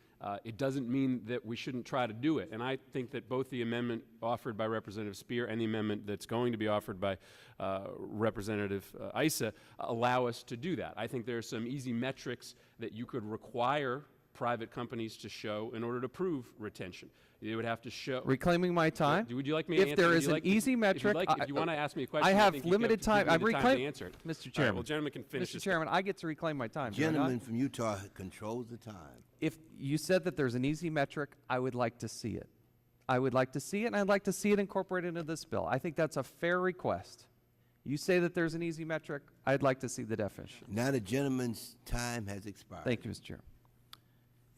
It doesn't mean that we shouldn't try to do it. And I think that both the amendment offered by Representative Speer and the amendment that's going to be offered by Representative Issa allow us to do that. I think there are some easy metrics that you could require private companies to show in order to prove retention. You would have to show. Reclaiming my time. Would you like me to answer? If there is an easy metric, if you want to ask me a question, I have think you limited time. I'm reclaiming to answer it. Mr. Chairman. All right, well, gentleman can finish. Mr. Chairman, I get to reclaim my time. Gentleman from Utah controls the time. If you said that there's an easy metric, I would like to see it. I would like to see it, and I'd like to see it incorporated into this bill. I think that's a fair request. You say that there's an easy metric, I'd like to see the definition. Now the gentleman's time has expired. Thank you, Mr. Chairman.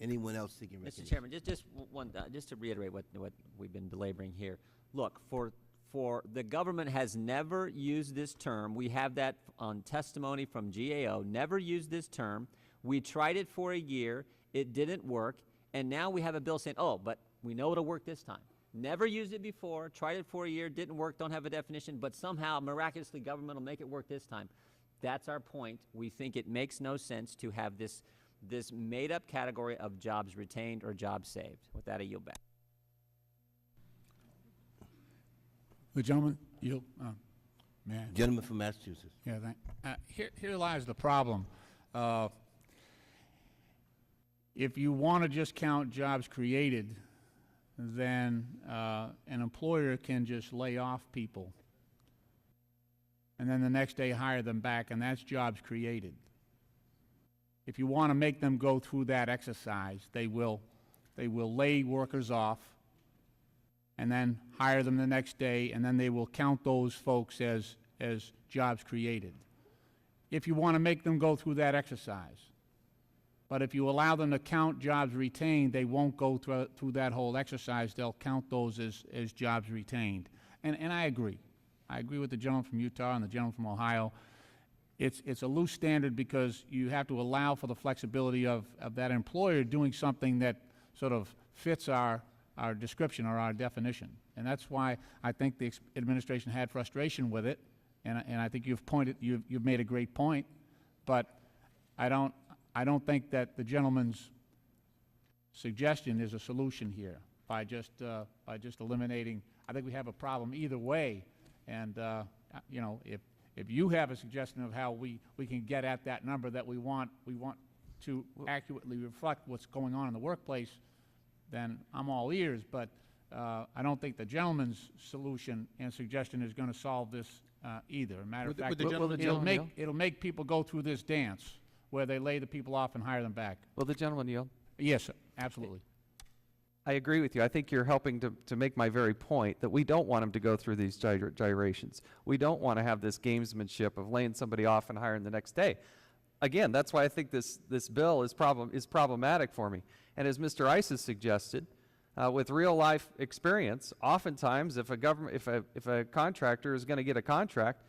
Anyone else seeking recognition? Mr. Chairman, just to reiterate what we've been belaboring here. Look, for the government has never used this term. We have that on testimony from GAO. Never used this term. We tried it for a year. It didn't work, and now we have a bill saying, "Oh, but we know it'll work this time." Never used it before. Tried it for a year. Didn't work. Don't have a definition. But somehow, miraculously, government will make it work this time. That's our point. We think it makes no sense to have this made-up category of jobs retained or jobs saved. With that, I yield back. The gentleman, yield. Man. Gentleman from Massachusetts. Yeah, here lies the problem. If you want to just count jobs created, then an employer can just lay off people and then the next day hire them back, and that's jobs created. If you want to make them go through that exercise, they will lay workers off and then hire them the next day, and then they will count those folks as jobs created. If you want to make them go through that exercise. But if you allow them to count jobs retained, they won't go through that whole exercise. They'll count those as jobs retained. And I agree. I agree with the gentleman from Utah and the gentleman from Ohio. It's a loose standard because you have to allow for the flexibility of that employer doing something that sort of fits our description or our definition. And that's why I think the administration had frustration with it. And I think you've made a great point. But I don't think that the gentleman's suggestion is a solution here by just eliminating. I think we have a problem either way. And you know, if you have a suggestion of how we can get at that number that we want to accurately reflect what's going on in the workplace, then I'm all ears. But I don't think the gentleman's solution and suggestion is going to solve this either. As a matter of fact, it'll make people go through this dance where they lay the people off and hire them back. Will the gentleman yield? Yes, sir. Absolutely. I agree with you. I think you're helping to make my very point that we don't want them to go through these gyrations. We don't want to have this gamesmanship of laying somebody off and hiring the next day. Again, that's why I think this bill is problematic for me. And as Mr. Ice has suggested, with real life experience. Oftentimes, if a contractor is going to get a contract,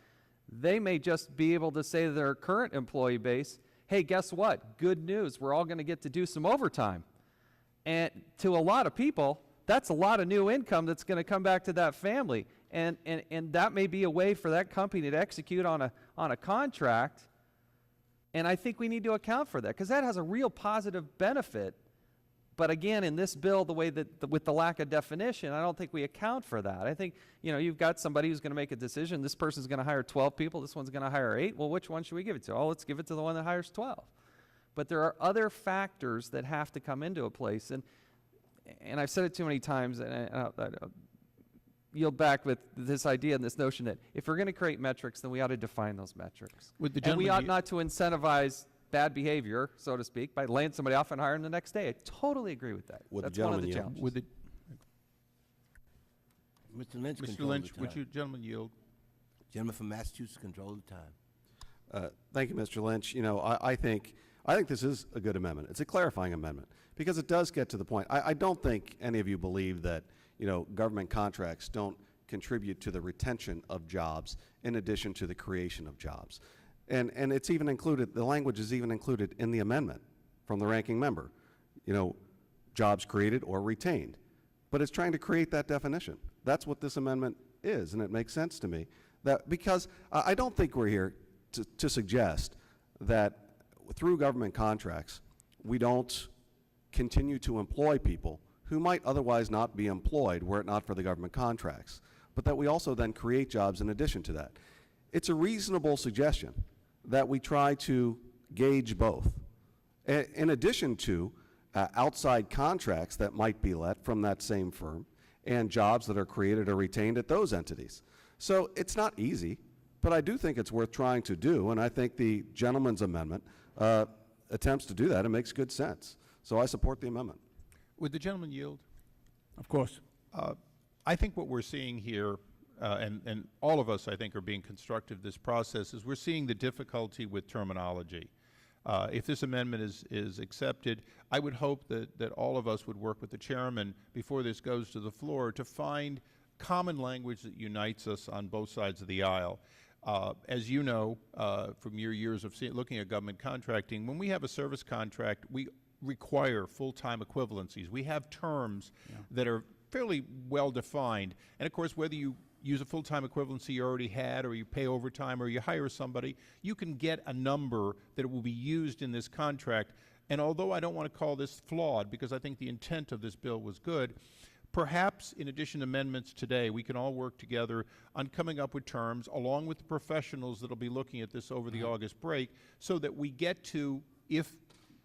they may just be able to say to their current employee base, hey, guess what? Good news, we're all going to get to do some overtime. And to a lot of people, that's a lot of new income that's going to come back to that family. And that may be a way for that company to execute on a contract. And I think we need to account for that, because that has a real positive benefit. But again, in this bill, the way that with the lack of definition, I don't think we account for that. I think, you've got somebody who's going to make a decision. This person's going to hire 12 people. This one's going to hire 8. Well, which one should we give it to? Oh, let's give it to the one that hires 12. But there are other factors that have to come into a place. And I've said it too many times, and I'll yield back with this idea and this notion that if we're going to create metrics, then we ought to define those metrics. And we ought not to incentivize bad behavior, so to speak, by laying somebody off and hiring the next day. I totally agree with that. That's one of the challenges. Mr. Lynch, Mr. Lynch, would you gentlemen yield? Gentleman from Massachusetts, control the time. Thank you, Mr. Lynch. I think this is a good amendment. It's a clarifying amendment because it does get to the point. I don't think any of you believe that government contracts don't contribute to the retention of jobs in addition to the creation of jobs. And it's even included, the language is even included in the amendment from the ranking member, jobs created or retained. But it's trying to create that definition. That's what this amendment is, and it makes sense to me. Because I don't think we're here to suggest that through government contracts, we don't continue to employ people who might otherwise not be employed were it not for the government contracts, but that we also then create jobs in addition to that. It's a reasonable suggestion that we try to gauge both, in addition to outside contracts that might be let from that same firm and jobs that are created or retained at those entities. So it's not easy, but I do think it's worth trying to do, and I think the gentleman's amendment attempts to do that and makes good sense. So I support the amendment. Would the gentleman yield? Of course. I think what we're seeing here, and all of us, I think, are being constructive this process, is we're seeing the difficulty with terminology. If this amendment is accepted, I would hope that all of us would work with the chairman before this goes to the floor to find common language that unites us on both sides of the aisle. As you know, from your years of looking at government contracting, when we have a service contract, we require full-time equivalencies. We have terms that are fairly well defined. And of course, whether you use a full-time equivalency you already had, or you pay overtime, or you hire somebody, you can get a number that will be used in this contract. And although I don't want to call this flawed, because I think the intent of this bill was good, perhaps in addition to amendments today, we can all work together on coming up with terms, along with the professionals that will be looking at this over the August break, so that we get to, if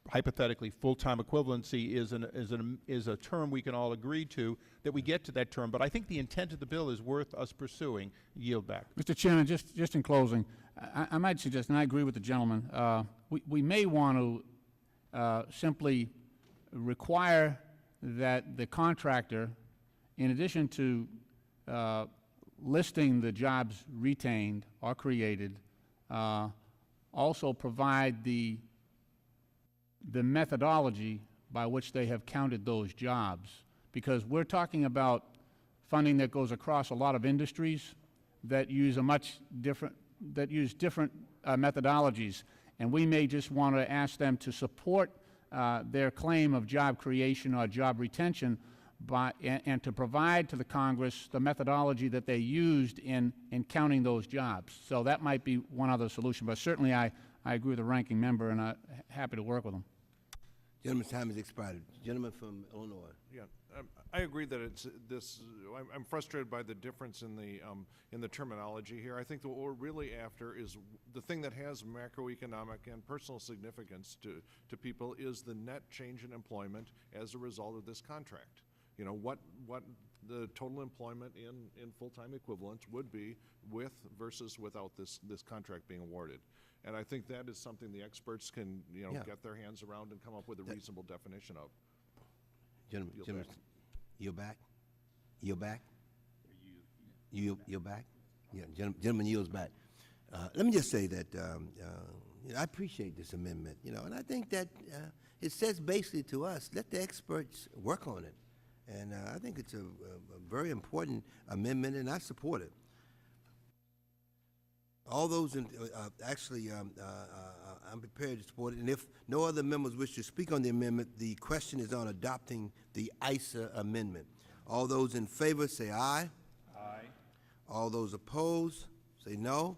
hypothetically full-time equivalency is a term we can all agree to, that we get to that term. But I think the intent of the bill is worth us pursuing. Yield back. Mr. Chairman, just in closing, I might suggest, and I agree with the gentleman, we may want to simply require that the contractor, in addition to listing the jobs retained or created, also provide the methodology by which they have counted those jobs, because we're talking about funding that goes across a lot of industries that use different methodologies, and we may just want to ask them to support their claim of job creation or job retention and to provide to the Congress the methodology that they used in counting those jobs. So that might be one other solution, but certainly I agree with the ranking member, and I'm happy to work with him. Gentleman's time has expired. Gentleman from Illinois. Yeah, I agree that it's this. I'm frustrated by the difference in the terminology here. I think that what we're really after is the thing that has macroeconomic and personal significance to people is the net change in employment as a result of this contract. What the total employment in full-time equivalents would be with versus without this contract being awarded. And I think that is something the experts can, get their hands around and come up with a reasonable definition of. Gentlemen, yield back? Yield back? Yield back? Yeah, gentleman yields back. Let me just say that I appreciate this amendment, and I think that it says basically to us, let the experts work on it. And I think it's a very important amendment, and I support it. All those in, I'm prepared to support it. And if no other members wish to speak on the amendment, the question is on adopting the ISA amendment. All those in favor say aye. Aye. All those opposed say no.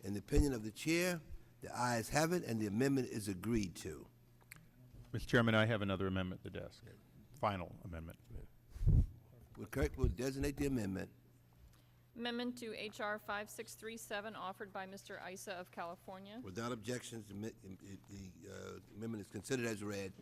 In the opinion of the chair, the ayes have it, and the amendment is agreed to. Mr. Chairman, I have another amendment at the desk. Final amendment. Clerk will designate the amendment. Amendment to H.R. 5637, offered by Mr. Issa of California. Without objections, the amendment is considered as read,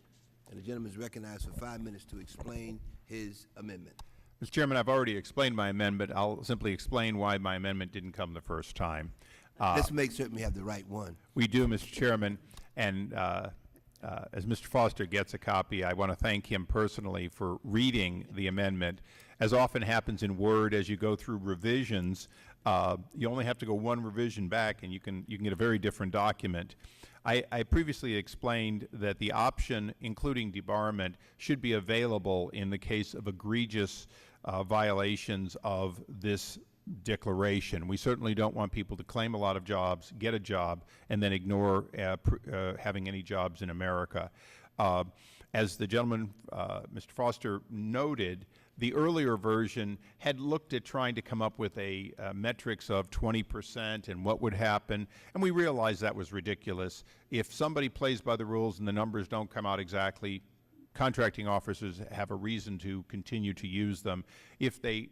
and the gentleman is recognized for 5 minutes to explain his amendment. Mr. Chairman, I've already explained my amendment. I'll simply explain why my amendment didn't come the first time. Let's make certain we have the right one. We do, Mr. Chairman, and as Mr. Foster gets a copy, I want to thank him personally for reading the amendment. As often happens in Word, as you go through revisions, you only have to go one revision back, and you can get a very different document. I previously explained that the option, including debarment, should be available in the case of egregious violations of this declaration. We certainly don't want people to claim a lot of jobs, get a job, and then ignore having any jobs in America. As the gentleman, Mr. Foster, noted, the earlier version had looked at trying to come up with a metrics of 20% and what would happen, and we realized that was ridiculous. If somebody plays by the rules and the numbers don't come out exactly, contracting officers have a reason to continue to use them. If they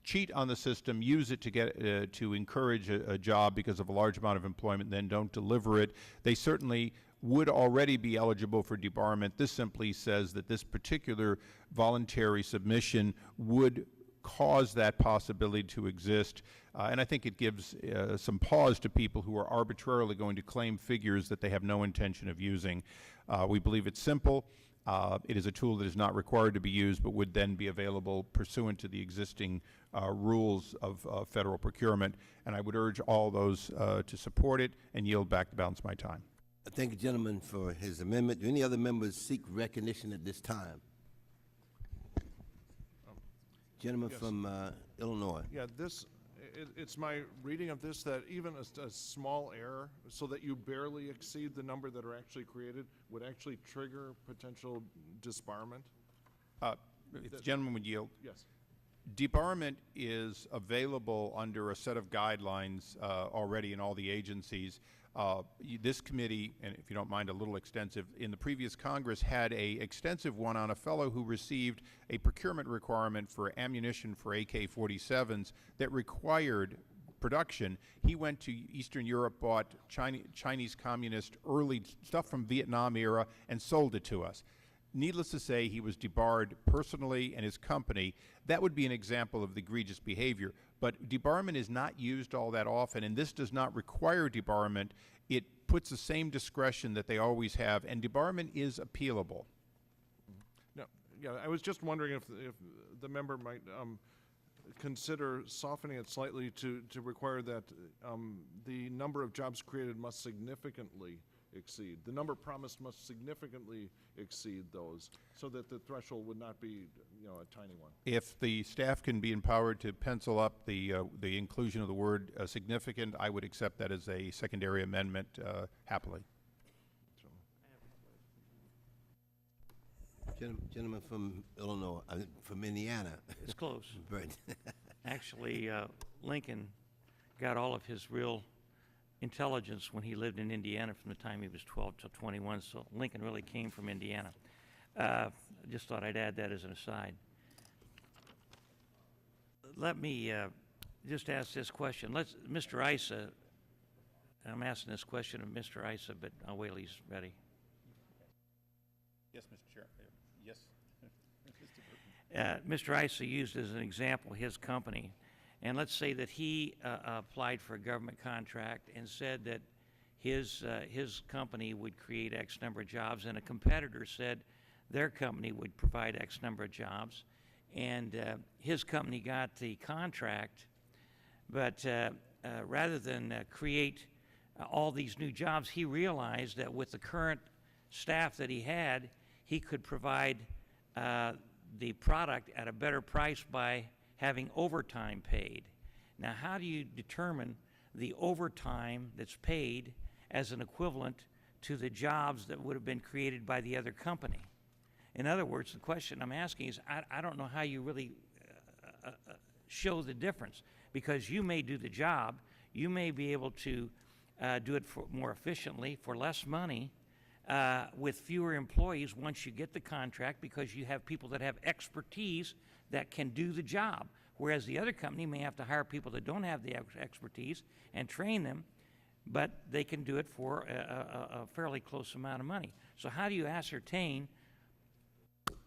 cheat on the system, use it to get to encourage a job because of a large amount of employment, then don't deliver it, they certainly would already be eligible for debarment. This simply says that this particular voluntary submission would cause that possibility to exist, and I think it gives some pause to people who are arbitrarily going to claim figures that they have no intention of using. We believe it's simple. It is a tool that is not required to be used, but would then be available pursuant to the existing rules of federal procurement, and I would urge all those to support it and yield back the balance of my time. I thank the gentleman for his amendment. Do any other members seek recognition at this time? Gentleman yes. from Illinois. Yeah, it's my reading of this that even a small error, so that you barely exceed the number that are actually created, would actually trigger potential disbarment? If the gentleman would yield. Yes. Debarment is available under a set of guidelines already in all the agencies. This committee, and if you don't mind a little extensive, in the previous Congress had a extensive one on a fellow who received a procurement requirement for ammunition for AK-47s that required production. He went to Eastern Europe, bought Chinese communist early stuff from Vietnam era, and sold it to us. Needless to say, he was debarred personally and his company. That would be an example of the egregious behavior. But debarment is not used all that often, and this does not require debarment. It puts the same discretion that they always have, and debarment is appealable. No, yeah, I was just wondering if the member might consider softening it slightly to require that the number of jobs created must significantly exceed. The number promised must significantly exceed those, so that the threshold would not be, a tiny one. If the staff can be empowered to pencil up the inclusion of the word significant, I would accept that as a secondary amendment happily. Gentleman from Illinois, from Indiana. It's close. Right. Actually, Lincoln got all of his real intelligence when he lived in Indiana from the time he was 12 to 21, so Lincoln really came from Indiana. Just thought I'd add that as an aside. Let me just ask this question. Mr. Issa, I'm asking this question of Mr. Issa, but I'll wait till he's ready. Yes, Mr. Chair. Yes. Mr. Issa used as an example his company. And let's say that he applied for a government contract and said that his company would create X number of jobs, and a competitor said their company would provide X number of jobs, and his company got the contract, but rather than create all these new jobs, he realized that with the current staff that he had, he could provide the product at a better price by having overtime paid. Now, how do you determine the overtime that's paid as an equivalent to the jobs that would have been created by the other company? In other words, the question I'm asking is, I don't know how you really show the difference, because you may do the job, you may be able to do it more efficiently for less money with fewer employees once you get the contract, because you have people that have expertise that can do the job, whereas the other company may have to hire people that don't have the expertise and train them, but they can do it for a fairly close amount of money. So how do you ascertain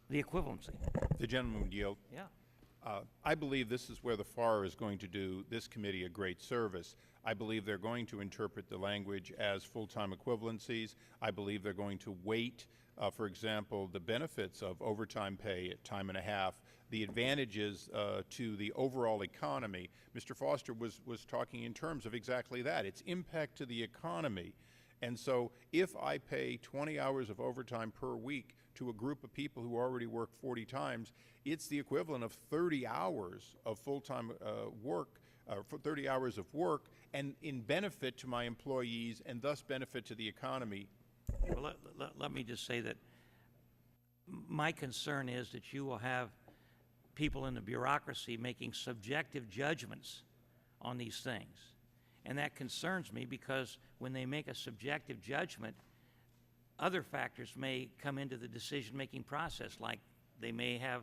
the equivalency? The gentleman would yield. Yeah. I believe this is where the FAR is going to do this committee a great service. I believe they're going to interpret the language as full-time equivalencies. I believe they're going to weight, for example, the benefits of overtime pay at time and a half, the advantages to the overall economy. Mr. Foster was talking in terms of exactly that, its impact to the economy. And so if I pay 20 hours of overtime per week to a group of people who already work 40 times, it's the equivalent of 30 hours of full-time work, for 30 hours of work, and in benefit to my employees and thus benefit to the economy. Well, let me just say that my concern is that you will have people in the bureaucracy making subjective judgments on these things. And that concerns me, because when they make a subjective judgment, other factors may come into the decision-making process, like they may have,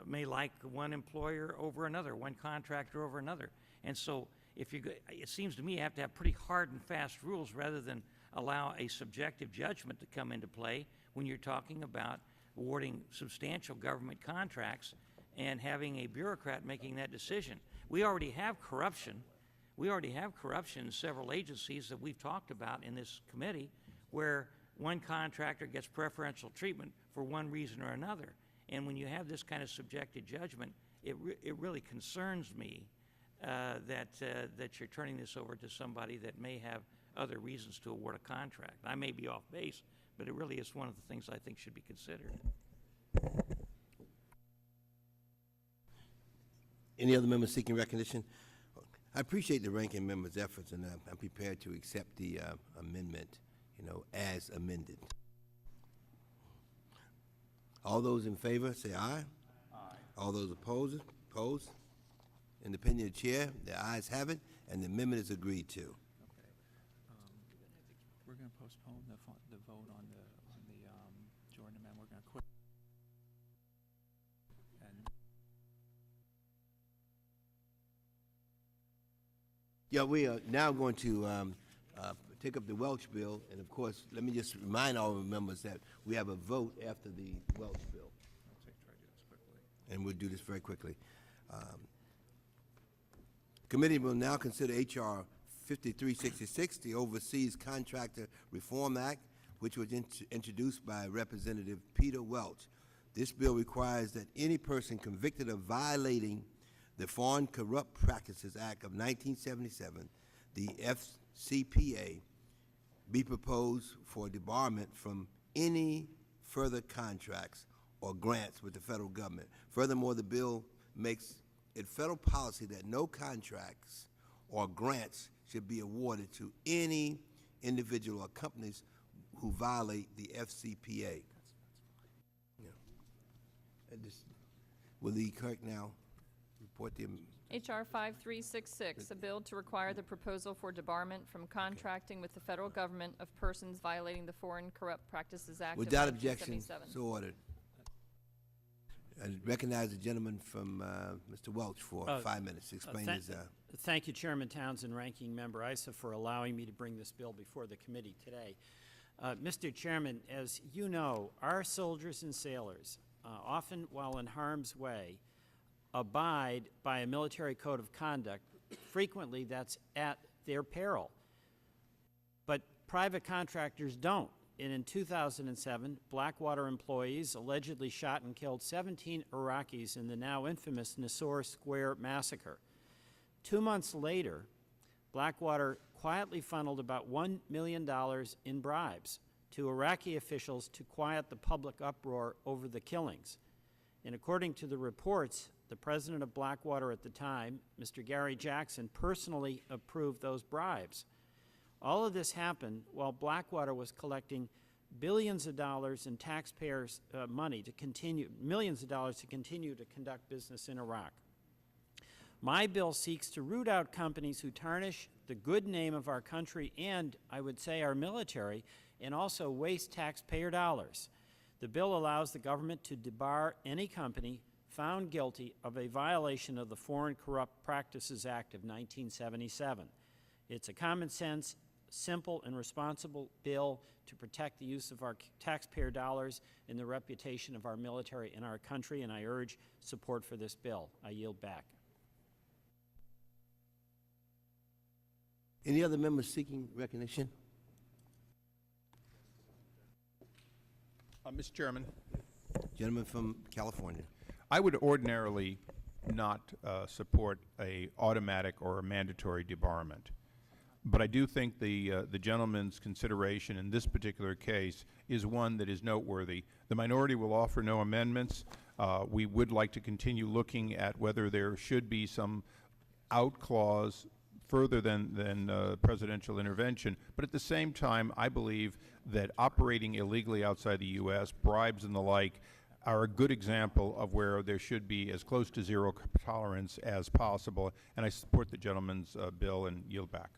may like one employer over another, one contractor over another. And so if you, it seems to me you have to have pretty hard and fast rules rather than allow a subjective judgment to come into play when you're talking about awarding substantial government contracts and having a bureaucrat making that decision. We already have corruption. We already have corruption in several agencies that we've talked about in this committee, where one contractor gets preferential treatment for one reason or another. And when you have this kind of subjective judgment, it really concerns me that you're turning this over to somebody that may have other reasons to award a contract. I may be off base, but it really is one of the things I think should be considered. Any other members seeking recognition? I appreciate the ranking member's efforts, and I'm prepared to accept the amendment, as amended. All those in favor, say aye. Aye. All those opposed? In the opinion of the chair, the ayes have it, and the amendment is agreed to. We're going to postpone the vote on the Jordan amendment. We're going to quit. Yeah, we are now going to take up the Welch bill, and of course, let me just remind all the members that we have a vote after the Welch bill. And we'll do this very quickly. Committee will now consider H.R. 5366, the Overseas Contractor Reform Act, which was introduced by Representative Peter Welch. This bill requires that any person convicted of violating the Foreign Corrupt Practices Act of 1977, the FCPA, be proposed for debarment from any further contracts or grants with the federal government. Furthermore, the bill makes it federal policy that no contracts or grants should be awarded to any individual or companies who violate the FCPA. Will the clerk now report the H.R. 5366, a bill to require the proposal for debarment from contracting with the federal government of persons violating the Foreign Corrupt Practices Act Without of 1977. objection, so ordered. I recognize the gentleman from Mr. Welch for 5 minutes to explain his. Thank you, Chairman Townsend, Ranking Member Issa, for allowing me to bring this bill before the committee today. Mr. Chairman, as you know, our soldiers and sailors, often while in harm's way, abide by a military code of conduct. Frequently, that's at their peril. But private contractors don't. And in 2007, Blackwater employees allegedly shot and killed 17 Iraqis in the now infamous Nisour Square massacre. 2 months later, Blackwater quietly funneled about $1 million in bribes to Iraqi officials to quiet the public uproar over the killings. And according to the reports, the president of Blackwater at the time, Mr. Gary Jackson, personally approved those bribes. All of this happened while Blackwater was collecting billions of dollars in taxpayers' money to continue, millions of dollars to continue to conduct business in Iraq. My bill seeks to root out companies who tarnish the good name of our country and, I would say, our military, and also waste taxpayer dollars. The bill allows the government to debar any company found guilty of a violation of the Foreign Corrupt Practices Act of 1977. It's a common sense, simple, and responsible bill to protect the use of our taxpayer dollars and the reputation of our military and our country, and I urge support for this bill. I yield back. Any other members seeking recognition? Mr. Chairman, Gentleman from California. I would ordinarily not support a automatic or a mandatory debarment. But I do think the gentleman's consideration in this particular case is one that is noteworthy. The minority will offer no amendments. We would like to continue looking at whether there should be some out clause further than presidential intervention. But at the same time, I believe that operating illegally outside the U.S., bribes and the like, are a good example of where there should be as close to zero tolerance as possible. And I support the gentleman's bill and yield back.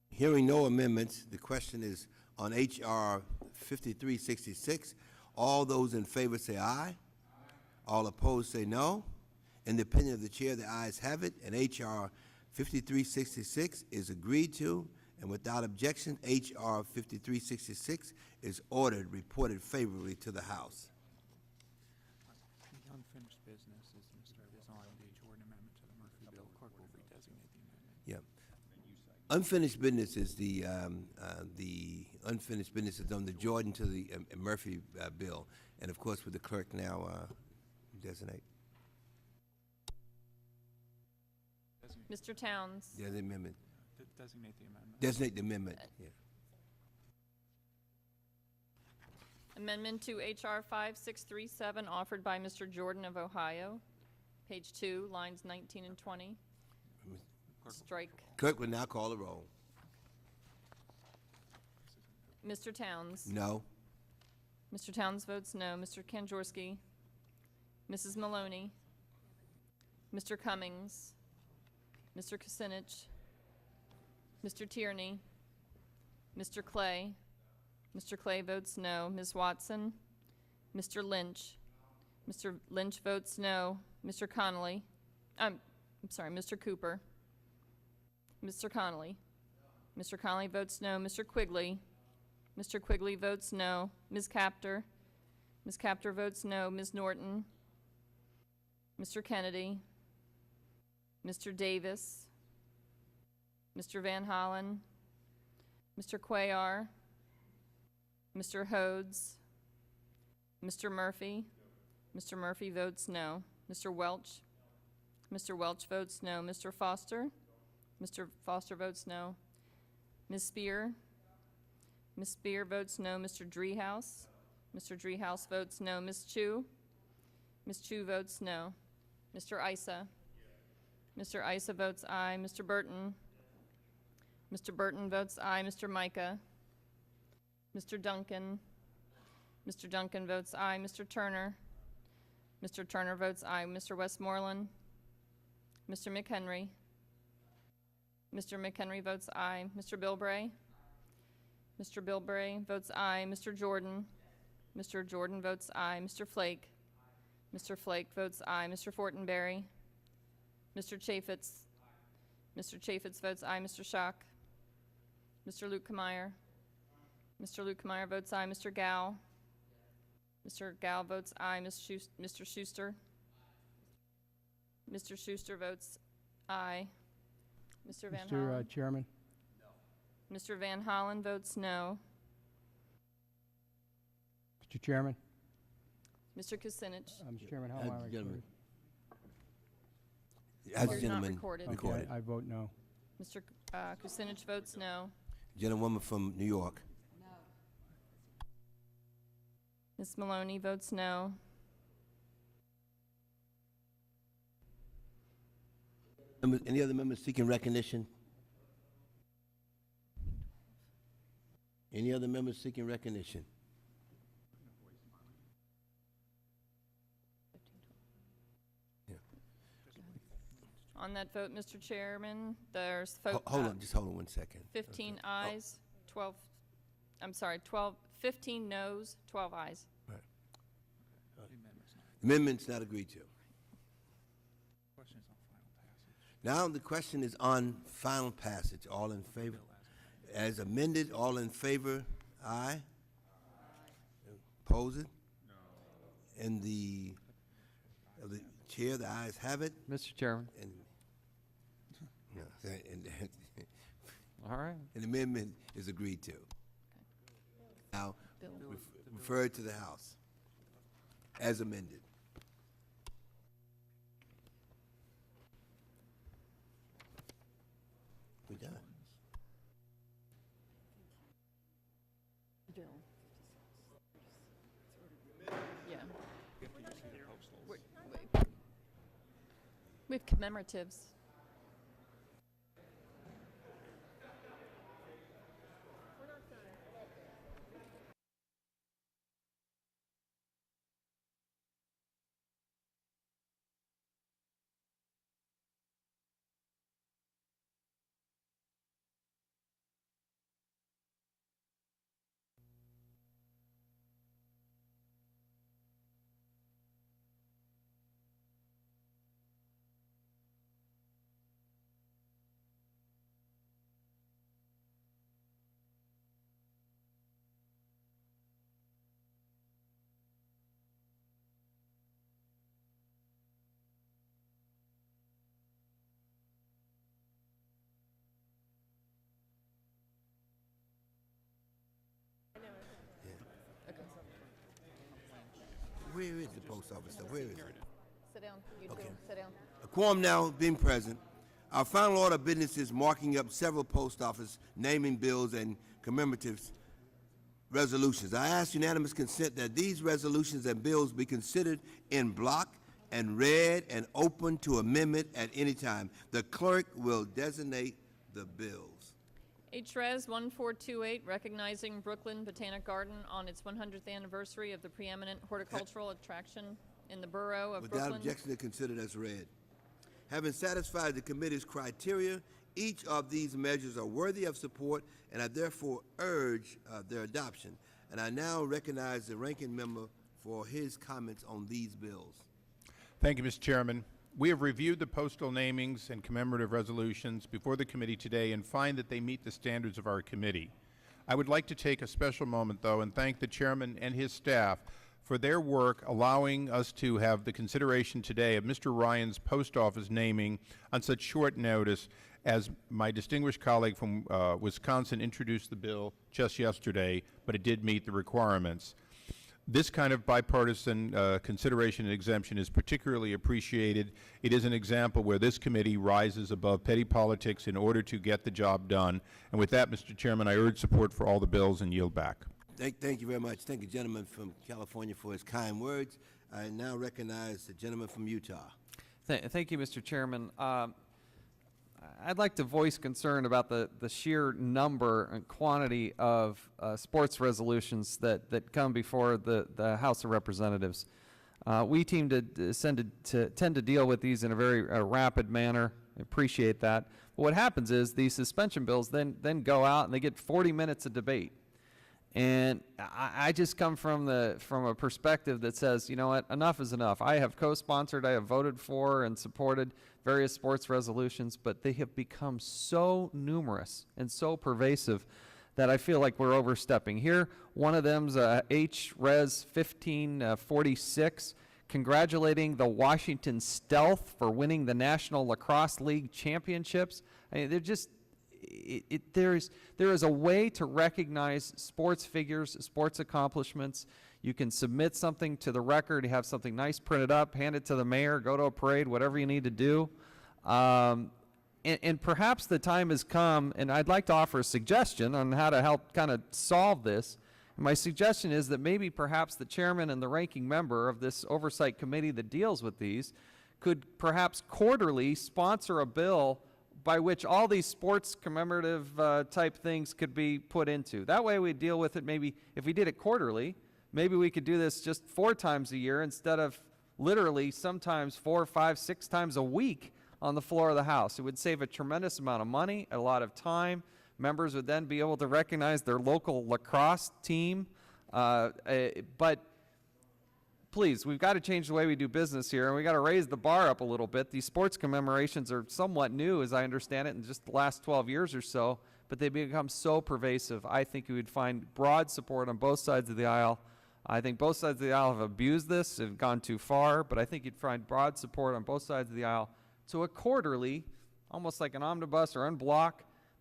Hearing no amendments, the question is on H.R. 5366. All those in favor say aye. All opposed say no. In the opinion of the chair, the ayes have it, and H.R. 5366 is agreed to, and without objection, H.R. 5366 is ordered, reported favorably to the House. The unfinished business is on the Jordan Amendment to the Murphy Bill. Clerk will redesignate the amendment. Yeah. Unfinished business is the unfinished business is on the Jordan to the Murphy bill, and of course, with the clerk now designate. Mr. Towns. Yeah, the amendment. Designate the amendment. Designate the amendment. Yeah. Amendment to H.R. 5637 offered by Mr. Jordan of Ohio. Page 2, lines 19 and 20. Strike. Clerk will now call the roll. Mr. Towns. No. Mr. Towns votes no. Mr. Kanjorski. Mrs. Maloney. Mr. Cummings. Mr. Kucinich. Mr. Tierney. Mr. Clay. Mr. Clay votes no. Ms. Watson. Mr. Lynch. Mr. Lynch votes no. Mr. Connolly. I'm sorry, Mr. Cooper. Mr. Connolly. Mr. Connolly votes no. Mr. Quigley. Mr. Quigley votes no. Ms. Captor. Ms. Captor votes no. Ms. Norton. Mr. Kennedy. Mr. Davis. Mr. Van Hollen. Mr. Cuellar. Mr. Hodes. Mr. Murphy. Mr. Murphy votes no. Mr. Welch. Mr. Welch votes no. Mr. Foster. Mr. Foster votes no. Ms. Spear. Ms. Spear votes no. Mr. Driehaus. Mr. Driehaus votes no. Ms. Chu. Ms. Chu votes no. Mr. Issa. Mr. Issa votes aye. Mr. Burton. Mr. Burton votes aye. Mr. Micah. Mr. Duncan. Mr. Duncan votes aye. Mr. Turner. Mr. Turner votes aye. Mr. Westmoreland. Mr. McHenry. Mr. McHenry votes aye. Mr. Bilbray. Mr. Bilbray votes aye. Mr. Jordan. Mr. Jordan votes aye. Mr. Flake. Mr. Flake votes aye. Mr. Fortenberry. Mr. Chaffetz. Mr. Chaffetz votes aye. Mr. Schock. Mr. Lukemeyer. Mr. Lukemeyer votes aye. Mr. Gow. Mr. Gow votes aye. Mr. Schuster. Mr. Schuster votes aye. Mr. Van Hollen. Mr. Chairman. Mr. Van Hollen votes no. Mr. Chairman. Mr. Kucinich. Mr. Chairman, how am I recorded? As You're a gentleman, not recorded. recorded. I vote no. Mr. Kucinich votes no. Gentlewoman from New York. Ms. Maloney votes no. Any other members seeking recognition? Any other members seeking recognition? On that vote, Mr. Chairman, there's vote. Hold on, just hold on 1 second. 15 ayes, 12, I'm sorry, 15 noes, 12 ayes. Amendment's not agreed to. Now the question is on final passage. All in favor? As amended, all in favor? Aye. Oppose it? No. And the chair, the ayes have it. Mr. Chairman. And, All right. An amendment is agreed to. Now, refer it to the House as amended. We done. Bill. Yeah. We have commemoratives. Where is the post office stuff? Where is it? Sit down, you two, Okay. sit down. A quorum now being present. Our final order of business is marking up several post office naming bills and commemoratives resolutions. I ask unanimous consent that these resolutions and bills be considered in block and read and open to amendment at any time. The clerk will designate the bills. HRES 1428, recognizing Brooklyn Botanic Garden on its 100th anniversary of the preeminent horticultural attraction in the borough of Without Brooklyn. objection, they're considered as read. Having satisfied the committee's criteria, each of these measures are worthy of support, and I therefore urge their adoption. And I now recognize the ranking member for his comments on these bills. Thank you, Mr. Chairman. We have reviewed the postal namings and commemorative resolutions before the committee today and find that they meet the standards of our committee. I would like to take a special moment, though, and thank the chairman and his staff for their work allowing us to have the consideration today of Mr. Ryan's post office naming on such short notice, as my distinguished colleague from Wisconsin introduced the bill just yesterday, but it did meet the requirements. This kind of bipartisan consideration and exemption is particularly appreciated. It is an example where this committee rises above petty politics in order to get the job done. And with that, Mr. Chairman, I urge support for all the bills and yield back. Thank you very much. Thank the gentleman from California for his kind words. I now recognize the gentleman from Utah. Thank you, Mr. Chairman. I'd like to voice concern about the sheer number and quantity of sports resolutions that come before the House of Representatives. We tend to deal with these in a very rapid manner. I appreciate that. But what happens is these suspension bills then go out and they get 40 minutes of debate. And I just come from a perspective that says, you know what, enough is enough. I have co-sponsored, I have voted for and supported various sports resolutions, but they have become so numerous and so pervasive that I feel like we're overstepping. Here, one of them's HRES 1546, congratulating the Washington Stealth for winning the National Lacrosse League Championships. I mean, they're just... there is a way to recognize sports figures, sports accomplishments. You can submit something to the record, have something nice printed up, hand it to the mayor, go to a parade, whatever you need to do. And perhaps the time has come, and I'd like to offer a suggestion on how to help kind of solve this. My suggestion is that maybe perhaps the chairman and the ranking member of this oversight committee that deals with these could perhaps quarterly sponsor a bill by which all these sports commemorative type things could be put into. That way we deal with it. Maybe if we did it quarterly, maybe we could do this just 4 times a year instead of literally sometimes 4, 5, 6 times a week on the floor of the House. It would save a tremendous amount of money, a lot of time. Members would then be able to recognize their local lacrosse team. But please, we've got to change the way we do business here, and we've got to raise the bar up a little bit. These sports commemorations are somewhat new, as I understand it, in just the last 12 years or so, but they've become so pervasive. I think we would find broad support on both sides of the aisle. I think both sides of the aisle have abused this, have gone too far, but I think you'd find broad support on both sides of the aisle to a quarterly, almost like an omnibus or unblock,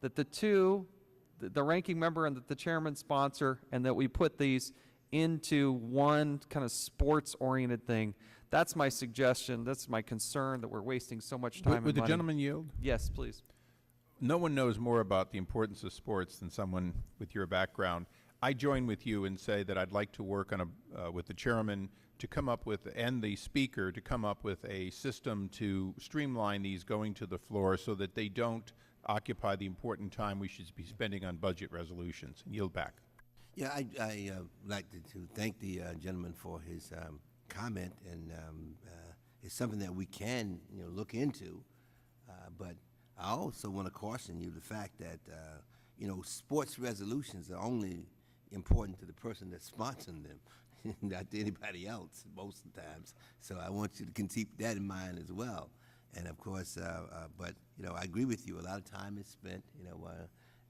that the ranking member and the chairman sponsor, and that we put these into one kind of sports-oriented thing. That's my suggestion. That's my concern, that we're wasting so much time and Would the money. gentleman yield? Yes, please. No one knows more about the importance of sports than someone with your background. I join with you and say that I'd like to work on with the chairman to come up with, and the speaker, to come up with a system to streamline these going to the floor so that they don't occupy the important time we should be spending on budget resolutions. And yield back. Yeah, I like to thank the gentleman for his comment, and it's something that we can look into. But I also want to caution you the fact that sports resolutions are only important to the person that's sponsoring them, not to anybody else most of the times. So I want you to keep that in mind as well. And of course, but I agree with you. A lot of time is spent,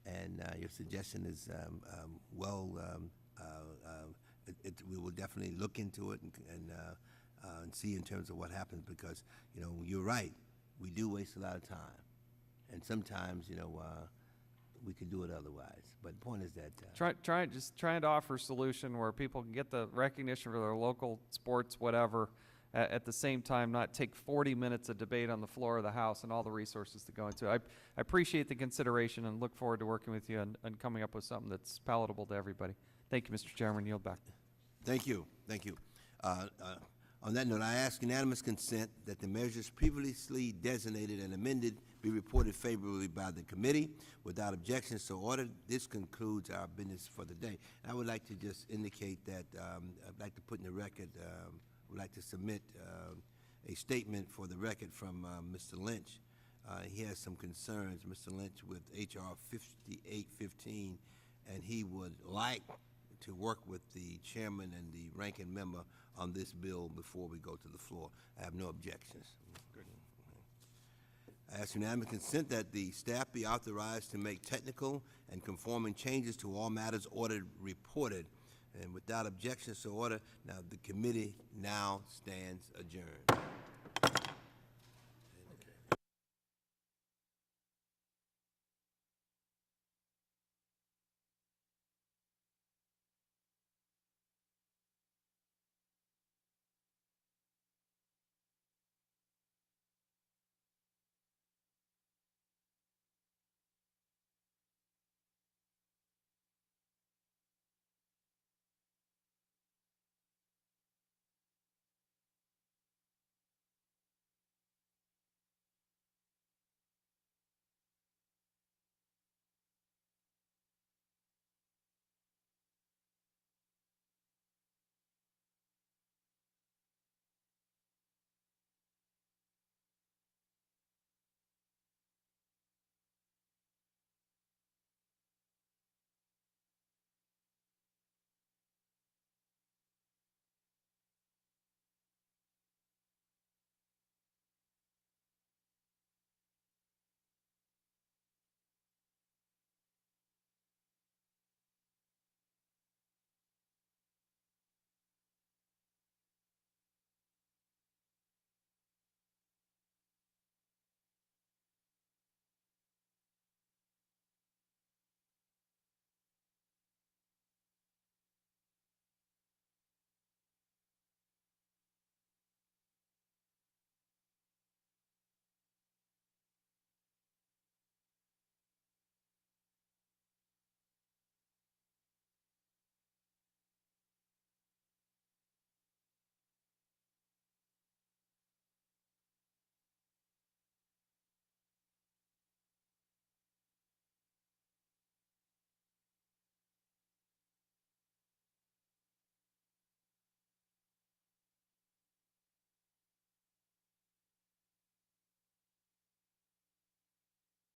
and your suggestion is we will definitely look into it and see in terms of what happens, because you're right. We do waste a lot of time, and sometimes we could do it otherwise. But the point is that Just trying to offer a solution where people can get the recognition for their local sports, whatever, at the same time not take 40 minutes of debate on the floor of the House and all the resources to go into it. I appreciate the consideration and look forward to working with you and coming up with something that's palatable to everybody. Thank you, Mr. Chairman. Yield back. Thank you. Thank you. On that note, I ask unanimous consent that the measures previously designated and amended be reported favorably by the committee. Without objection, so ordered. This concludes our business for the day. I would like to just indicate that I'd like to put in the record, would like to submit a statement for the record from Mr. Lynch. He has some concerns, Mr. Lynch, with H.R. 5815, and he would like to work with the chairman and the ranking member on this bill before we go to the floor. I have no objections. Good. I ask unanimous consent that the staff be authorized to make technical and conforming changes to all matters ordered reported. And without objection, so ordered. Now the committee now stands adjourned.